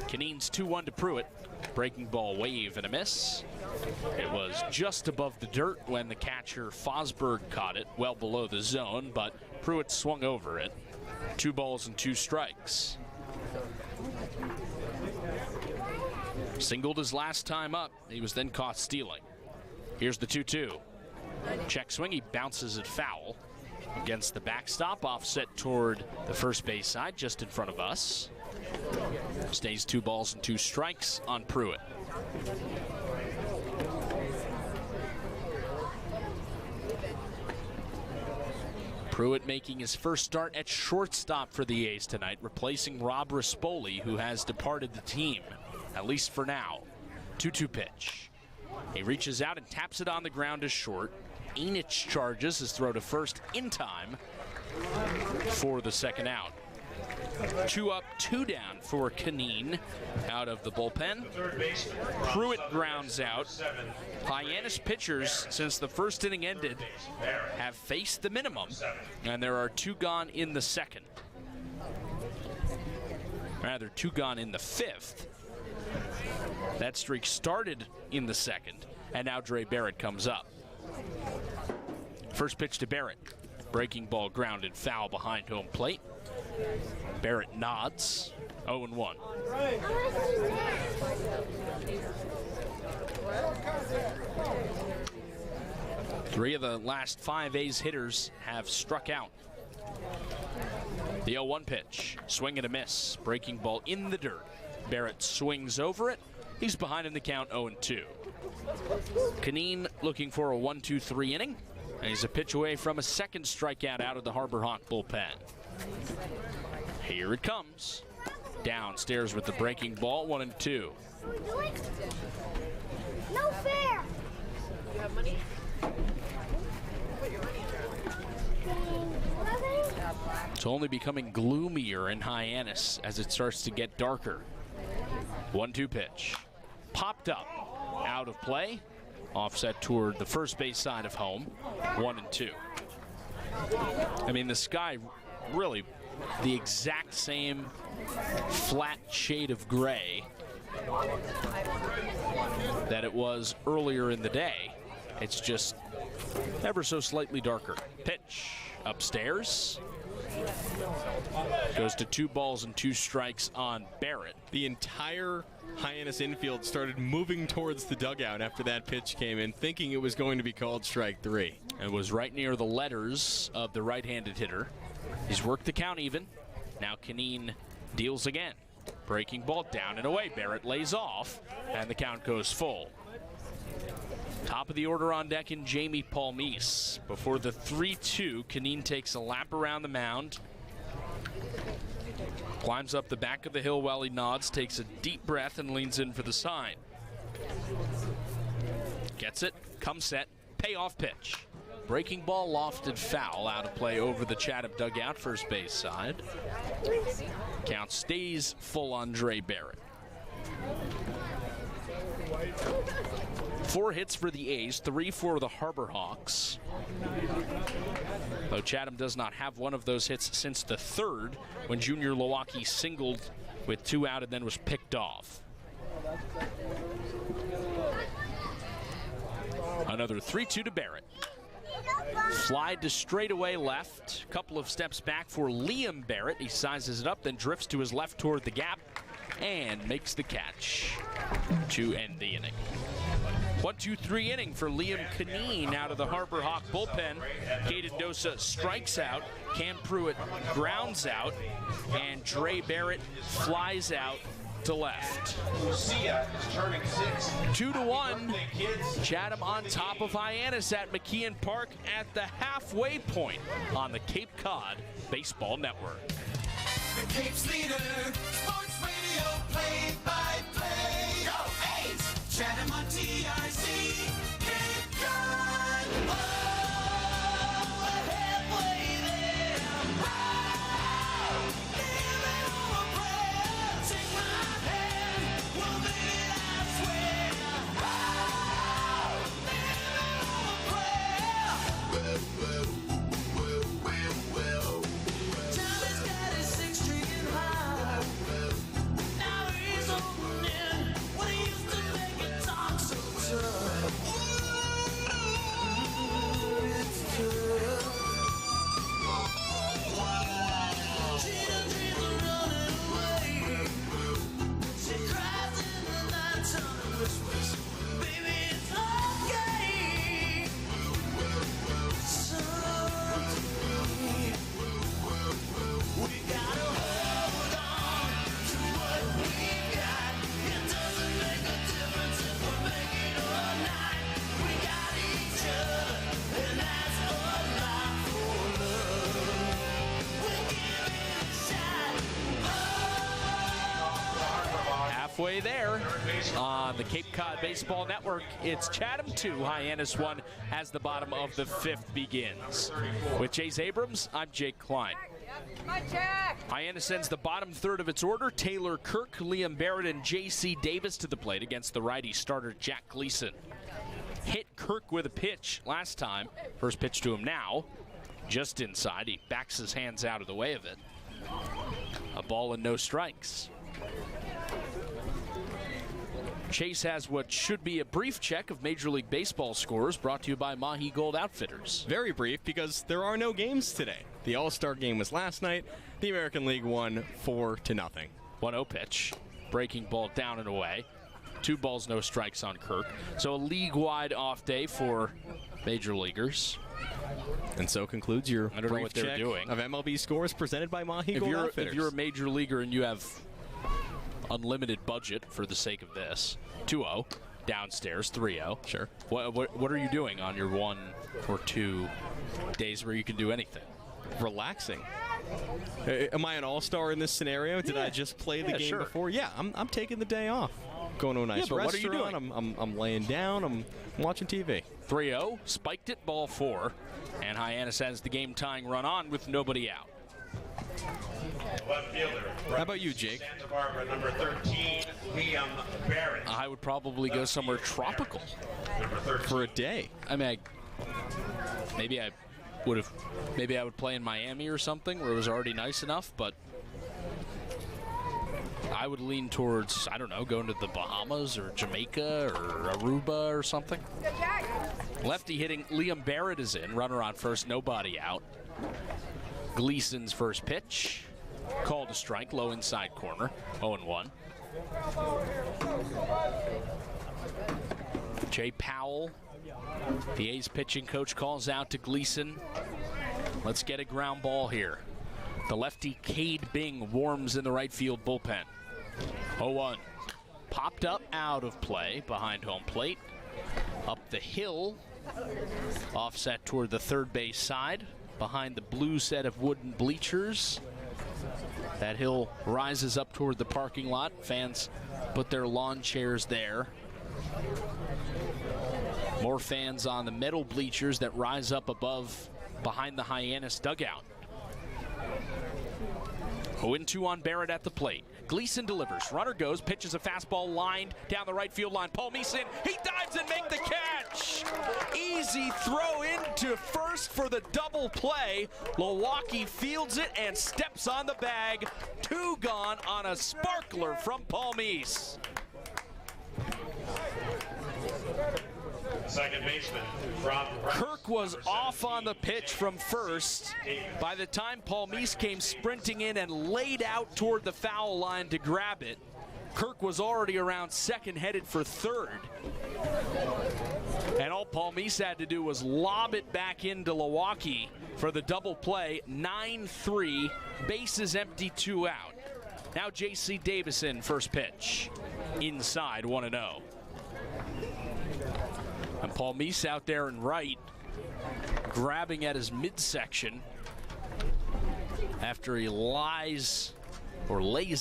Kineen's 2-1 to Pruitt. Breaking ball, wave and a miss. It was just above the dirt when the catcher Fosberg caught it, well below the zone, but Pruitt swung over it. 2 balls and 2 strikes. Singled his last time up. He was then caught stealing. Here's the 2-2. Check swing, he bounces it foul. Against the backstop, offset toward the first base side, just in front of us. Stays 2 balls and 2 strikes on Pruitt. Pruitt making his first start at shortstop for the A's tonight, replacing Rob Rispoli, who has departed the team, at least for now. 2-2 pitch. He reaches out and taps it on the ground to short. Enich charges his throw to first in time for the second out. 2 up, 2 down for Kineen out of the bullpen. Pruitt grounds out. Hyannis pitchers, since the first inning ended, have faced the minimum, and there are 2 gone in the second. Rather, 2 gone in the 5th. That streak started in the 2nd, and now Dre Barrett comes up. First pitch to Barrett. Breaking ball grounded foul behind home plate. Barrett nods, 0-1. Three of the last 5 A's hitters have struck out. The 0-1 pitch, swing and a miss, breaking ball in the dirt. Barrett swings over it. He's behind in the count, 0-2. Klein looking for a 1-2-3 inning. And he's a pitch away from a second strikeout out of the Harbor Hawk bullpen. Here it comes. Downstairs with the breaking ball, 1-2. No fair. You have money? It's only becoming gloomier in Hyannis as it starts to get darker. 1-2 pitch. Popped up. Out of play. Offset toward the first base side of home. 1-2. I mean, the sky really the exact same flat shade of gray that it was earlier in the day. It's just ever so slightly darker. Pitch upstairs. Goes to 2 balls and 2 strikes on Barrett. The entire Hyannis infield started moving towards the dugout after that pitch came in, thinking it was going to be called strike 3. It was right near the letters of the right-handed hitter. He's worked the count even. Now Klein deals again. Breaking ball down and away. Barrett lays off, and the count goes full. Top of the order on deck in Jamie Palmise. Before the 3-2, Klein takes a lap around the mound. Climbs up the back of the hill while he nods, takes a deep breath, and leans in for the sign. Gets it, comes set, payoff pitch. Breaking ball lofted foul, out of play over the Chatham dugout, first base side. Count stays full on Dre Barrett. 4 hits for the A's, 3 for the Harbor Hawks. Though Chatham does not have one of those hits since the 3rd, when Junior Lowacki singled with 2 out and then was picked off. Another 3-2 to Barrett. Fly to straightaway left. Couple of steps back for Liam Barrett. He sizes it up, then drifts to his left toward the gap and makes the catch to end the inning. 1-2-3 inning for Liam Klein out of the Harbor Hawk bullpen. Caden Dosa strikes out. Cam Pruitt grounds out. And Dre Barrett flies out to left. 2-1. Chatham on top of Hyannis at McKeon Park at the halfway point on the Cape Cod Baseball Network. The Cape's leader, sports radio, play-by-play. Go A's! Chatham on TIC, Cape Cod. Oh, we're halfway there. Oh, living on a prayer. Take my hand, we'll make it, I swear. Oh, living on a prayer. Tommy's got his 6 string in high. Now he's opening what he used to make it talk so tough. It's tough. Gina dreams of running away. She cries in the nighttime and whispers, baby, it's okay. Someday we gotta hold on to what we got. It doesn't make a difference if we make it or not. We got each other, and that's a lot for love. We'll give it a shot. Halfway there on the Cape Cod Baseball Network. It's Chatham 2, Hyannis 1 as the bottom of the 5th begins. With Chase Abrams, I'm Jake Klein. Hyannis sends the bottom third of its order. Taylor Kirk, Liam Barrett, and J.C. Davis to the plate against the righty starter Jack Gleason. Hit Kirk with a pitch last time. First pitch to him now. Just inside. He backs his hands out of the way of it. A ball and no strikes. Chase has what should be a brief check of Major League Baseball scores, brought to you by Mahi Gold Outfitters. Very brief because there are no games today. The All-Star game was last night. The American League won 4-0. 1-0 pitch. Breaking ball down and away. 2 balls, no strikes on Kirk. So a league-wide off day for major leaguers. And so concludes your I don't know what they're check doing. of MLB scores presented by Mahi Gold Outfitters. If you're a major leaguer and you have unlimited budget for the sake of this, 2-0, downstairs, 3-0. Sure. What are you doing on your 1 or 2 days where you can do anything? Relaxing. Am I an all-star in this scenario? Did I just play the game before? Yeah, I'm taking the day off. Going to a nice restaurant. What are you doing? I'm laying down. I'm watching TV. 3-0, spiked it, ball 4. And Hyannis has the game-tying run on with nobody out. Left fielder. How about you, Jake? Santa Barbara, number 13, Liam Barrett. I would probably go somewhere tropical. For a day. I mean, maybe I would play in Miami or something where it was already nice enough, but I would lean towards, I don't know, going to the Bahamas or Jamaica or Aruba or something. Lefty hitting, Liam Barrett is in. Runner on first, nobody out. Gleason's first pitch. Called a strike, low inside corner, 0-1. Jay Powell, the A's pitching coach, calls out to Gleason. Let's get a ground ball here. The lefty Cade Bing warms in the right field bullpen. 0-1. Popped up out of play behind home plate. Up the hill. Offset toward the third base side. Behind the blue set of wooden bleachers. That hill rises up toward the parking lot. Fans put their lawn chairs there. More fans on the metal bleachers that rise up above behind the Hyannis dugout. 0-2 on Barrett at the plate. Gleason delivers. Runner goes, pitches a fastball lined down the right field line. Paul Meeson, he dives and makes the catch. Easy throw into first for the double play. Milwaukee fields it and steps on the bag. 2 gone on a sparkler from Paul Meese. Second baseman from Kirk was off on the pitch from first. By the time Paul Meese came sprinting in and laid out toward the foul line to grab it, Kirk was already around second, headed for third. And all Paul Meese had to do was lob it back into Milwaukee for the double play. 9-3, bases empty, 2 out. Now J.C. Davison, first pitch. Inside, 1-0. And Paul Meese out there in right, grabbing at his midsection after he lays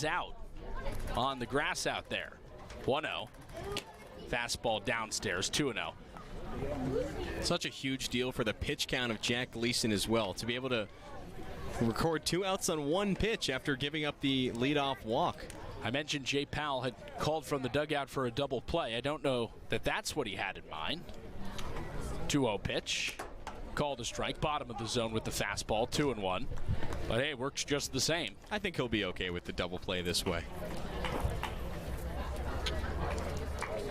out on the grass out there. 1-0. Fastball downstairs, 2-0. Such a huge deal for the pitch count of Jack Gleason as well, to be able to record 2 outs on 1 pitch after giving up the leadoff walk. I mentioned Jay Powell had called from the dugout for a double play. I don't know that that's what he had in mind. 2-0 pitch. Called a strike. Bottom of the zone with the fastball. 2-1. But hey, it works just the same. I think he'll be okay with the double play this way.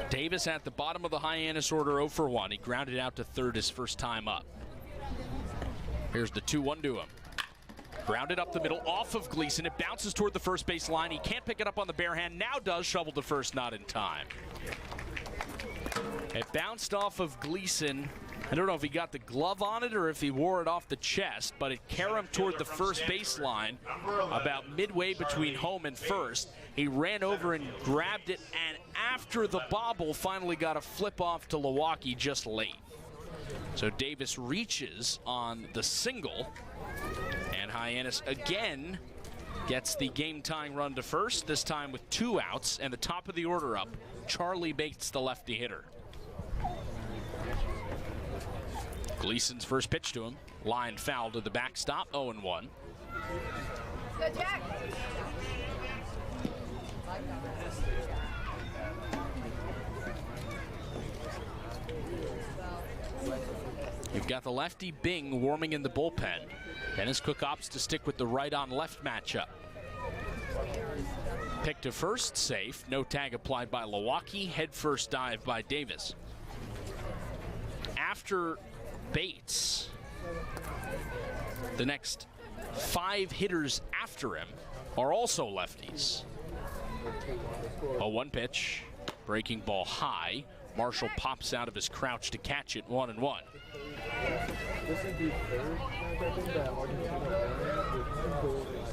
Davis at the bottom of the Hyannis order, 0 for 1. He grounded out to third his first time up. Here's the 2-1 to him. Grounded up the middle, off of Gleason. It bounces toward the first base line. He can't pick it up on the bare hand. Now does, shovel to first, not in time. It bounced off of Gleason. I don't know if he got the glove on it or if he wore it off the chest, but it caromed toward the first base line about midway between home and first. He ran over and grabbed it, and after the bobble, finally got a flip off to Milwaukee just late. So Davis reaches on the single. And Hyannis again gets the game-tying run to first, this time with 2 outs, and the top of the order up. Charlie Bates, the lefty hitter. Gleason's first pitch to him. Line foul to the backstop, 0-1. Good, Jack. You've got the lefty Bing warming in the bullpen. Dennis Cook opts to stick with the right-on-left matchup. Pick to first, safe. No tag applied by Milwaukee. Head first dive by Davis. After Bates, the next 5 hitters after him are also lefties. A 1 pitch. Breaking ball high. Marshall pops out of his crouch to catch it, 1-1.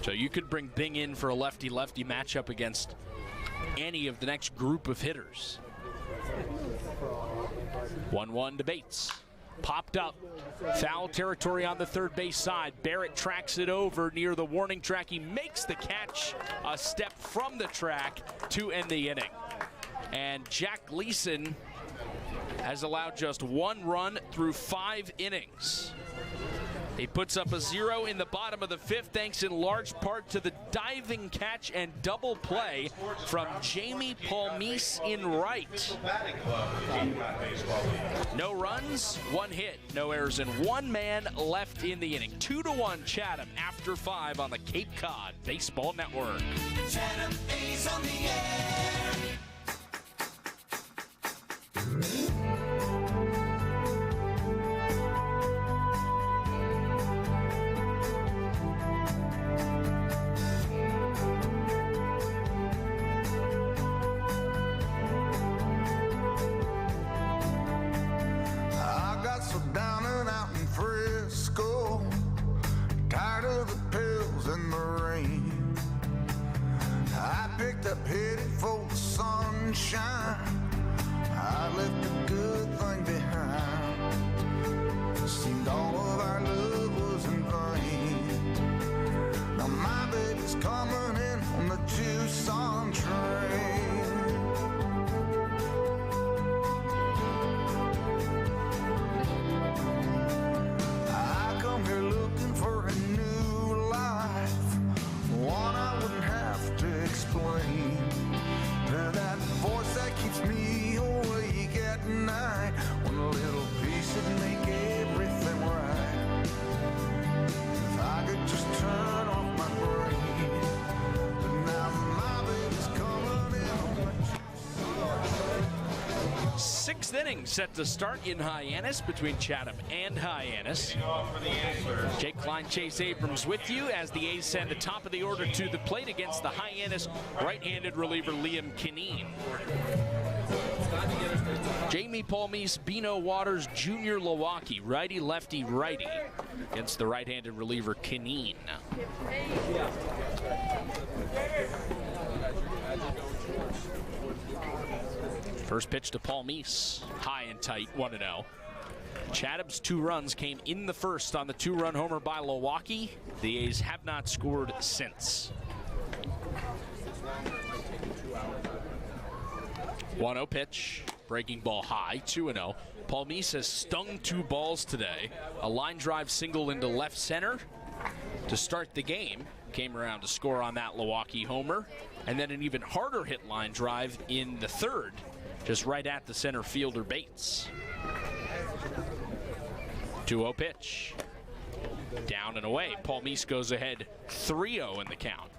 So you could bring Bing in for a lefty-lefty matchup against any of the next group of hitters. 1-1 to Bates. Popped up. Foul territory on the third base side. Barrett tracks it over near the warning track. He makes the catch a step from the track to end the inning. And Jack Gleason has allowed just 1 run through 5 innings. He puts up a 0 in the bottom of the 5th, thanks in large part to the diving catch and double play from Jamie Palmise in right. No runs, 1 hit, no errors, and 1 man left in the inning. 2-1 Chatham after 5 on the Cape Cod Baseball Network. Chatham A's on the air. I got so down and out in Frisco, tired of the pills and the rain. I picked up headed for the sunshine. I left a good thing behind. Seemed all of our love was in vain. Now my baby's coming in on the Tucson train. I come here looking for a new life, one I wouldn't have to explain. That voice that keeps me awake at night, one little piece would make everything right. If I could just turn off my brain, but now my baby's coming in. 6th inning set to start in Hyannis between Chatham and Hyannis. Jake Klein, Chase Abrams with you as the A's send the top of the order to the plate against the Hyannis right-handed reliever Liam Kineen. Jamie Palmise, Bino Waters, Junior Milwaukee, righty, lefty, righty against the right-handed reliever Kineen. First pitch to Palmise, high and tight, 1-0. Chatham's 2 runs came in the first on the 2-run homer by Milwaukee. The A's have not scored since. 1-0 pitch, breaking ball high, 2-0. Palmise has stung 2 balls today. A line drive single into left center to start the game. Came around to score on that Milwaukee homer. And then an even harder hit line drive in the 3rd, just right at the center fielder Bates. 2-0 pitch. Down and away. Palmise goes ahead 3-0 in the count.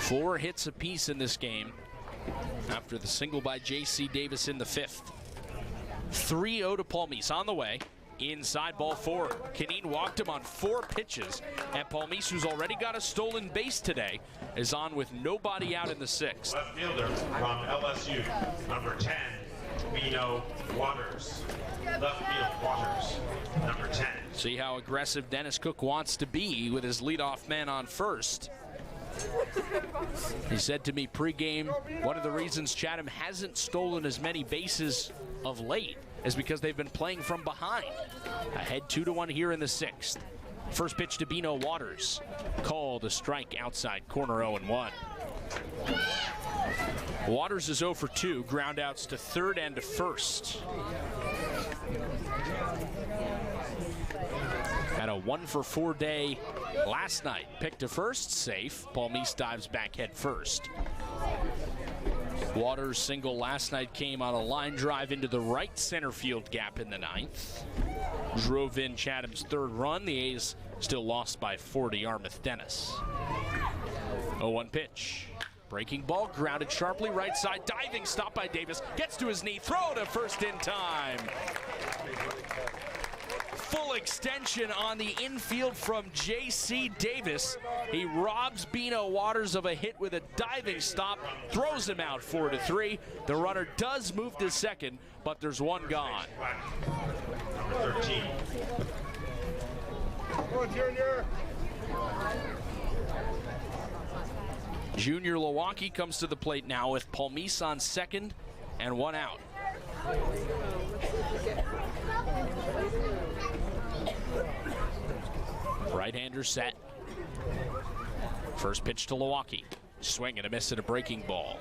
Four hits apiece in this game after the single by J.C. Davis in the 5th. 3-0 to Palmise on the way. Inside ball 4. Kineen walked him on 4 pitches, and Palmise, who's already got a stolen base today, is on with nobody out in the 6th. Left fielder from LSU, number 10, Bino Waters. Left field, Waters, number 10. See how aggressive Dennis Cook wants to be with his leadoff man on first. He said to me pregame, one of the reasons Chatham hasn't stolen as many bases of late is because they've been playing from behind. Ahead 2-1 here in the 6th. First pitch to Bino Waters. Called a strike outside corner, 0-1. Waters is 0 for 2. Ground outs to 3rd and to 1st. Had a 1 for 4 day last night. Picked to first, safe. Palmise dives back head first. Waters' single last night came on a line drive into the right center field gap in the 9th. Drove in Chatham's 3rd run. The A's still lost by 4 to Yarmouth Dennis. 0-1 pitch. Breaking ball, grounded sharply right side, diving stop by Davis. Gets to his knee, throw to first in time. full extension on the infield from J.C. Davis. He robs Bino Waters of a hit with a diving stop, throws him out 4-3. The runner does move to second, but there's one gone. Number 13. Come on, Junior. Junior Milwaukee comes to the plate now with Palmise on second and one out. Right-hander set. First pitch to Milwaukee. Swing and a miss at a breaking ball.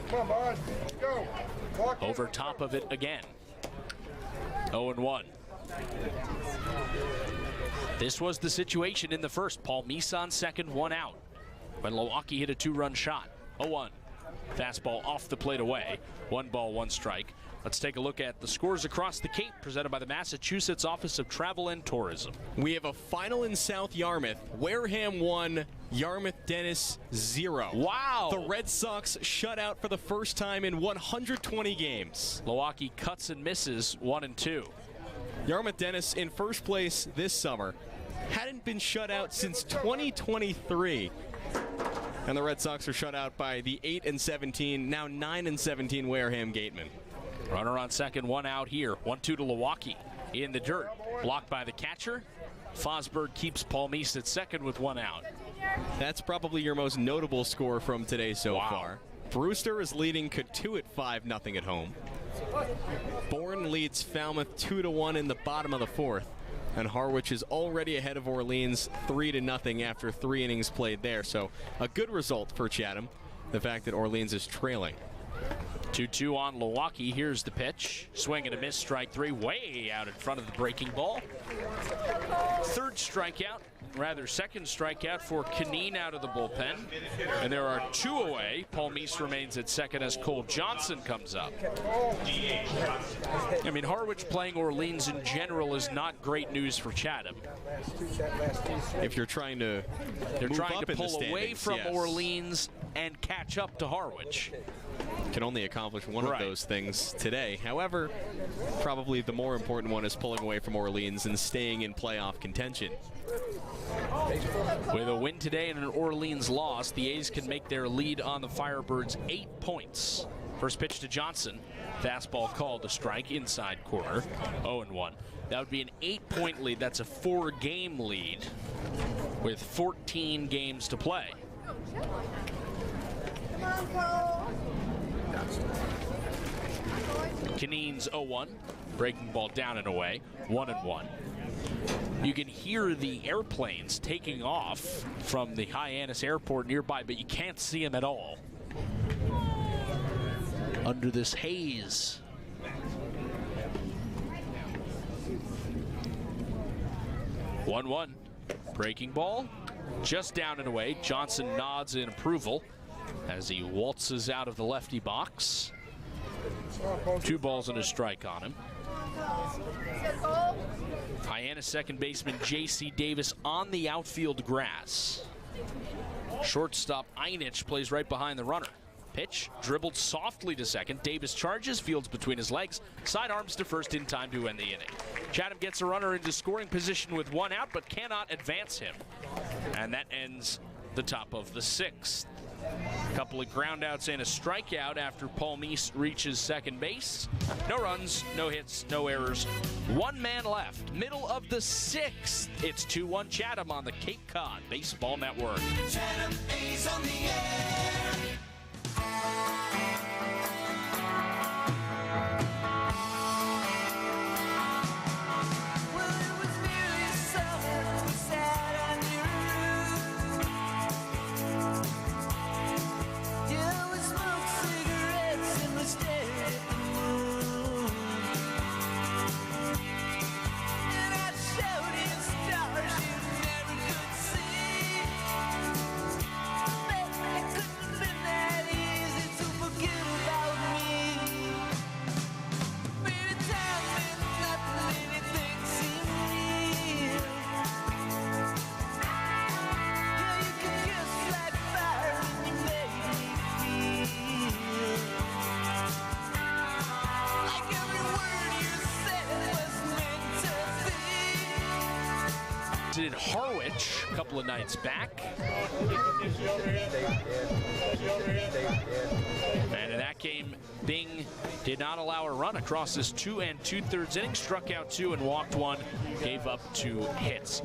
Come on, bud. Go. Walk Over top of it again. 0-1. This was the situation in the first. Palmise on second, one out. When Milwaukee hit a two-run shot. 0-1. Fastball off the plate away. 1 ball, 1 strike. Let's take a look at the scores across the Cape, presented by the Massachusetts Office of Travel and Tourism. We have a final in South Yarmouth. Wareham 1, Yarmouth Dennis 0. Wow! The Red Sox shut out for the first time in 120 games. Milwaukee cuts and misses 1-2. Yarmouth Dennis in first place this summer. Hadn't been shut out since 2023. And the Red Sox are shut out by the 8-17, now 9-17 Wareham Gatemen. Runner on second, one out here. 1-2 to Milwaukee in the dirt. Blocked by the catcher. Fosberg keeps Palmise at second with one out. That's probably your most notable score from today so far. Brewster is leading Cotuit 5-0 at home. Bourne leads Falmouth 2-1 in the bottom of the fourth. And Harwich is already ahead of Orleans 3-0 after 3 innings played there. So a good result for Chatham, the fact that Orleans is trailing. 2-2 on Milwaukee. Here's the pitch. Swing and a miss, strike 3, way out in front of the breaking ball. Third strikeout, second strikeout for Klein out of the bullpen. And there are 2 away. Palmise remains at second as Cole Johnson comes up. I mean, Harwich playing Orleans in general is not great news for Chatham. If you're trying to pull away from Orleans and catch up to Harwich. Can only accomplish one of those things today. However, probably the more important one is pulling away from Orleans and staying in playoff contention. With a win today and an Orleans loss, the A's can make their lead on the Firebirds 8 points. First pitch to Johnson. Fastball called a strike, inside corner. 0-1. That would be an 8-point lead. That's a 4-game lead with 14 games to play. Come on, Cole. Klein's 0-1. Breaking ball down and away. 1-1. You can hear the airplanes taking off from the Hyannis airport nearby, but you can't see them at all under this haze. One. Breaking ball. Just down and away. Johnson nods in approval as he waltzes out of the lefty box. 2 balls and a strike on him. Hyannis second baseman J.C. Davis on the outfield grass. Shortstop Hyannis plays right behind the runner. Pitch dribbled softly to second. Davis charges, fields between his legs, sidearms to first in time to end the inning. Chatham gets a runner into scoring position with 1 out, but cannot advance him. And that ends the top of the 6th. A couple of groundouts and a strikeout after Palmise reaches second base. No runs, no hits, no errors. 1 man left. Middle of the 6th. It's 2-1 Chatham on the Cape Cod Baseball Network. Chatham A's on the air. visited Harwich a couple of nights back. And in that game, Bing did not allow a run across his 2 2/3 inning, struck out 2 and walked 1, gave up 2 hits.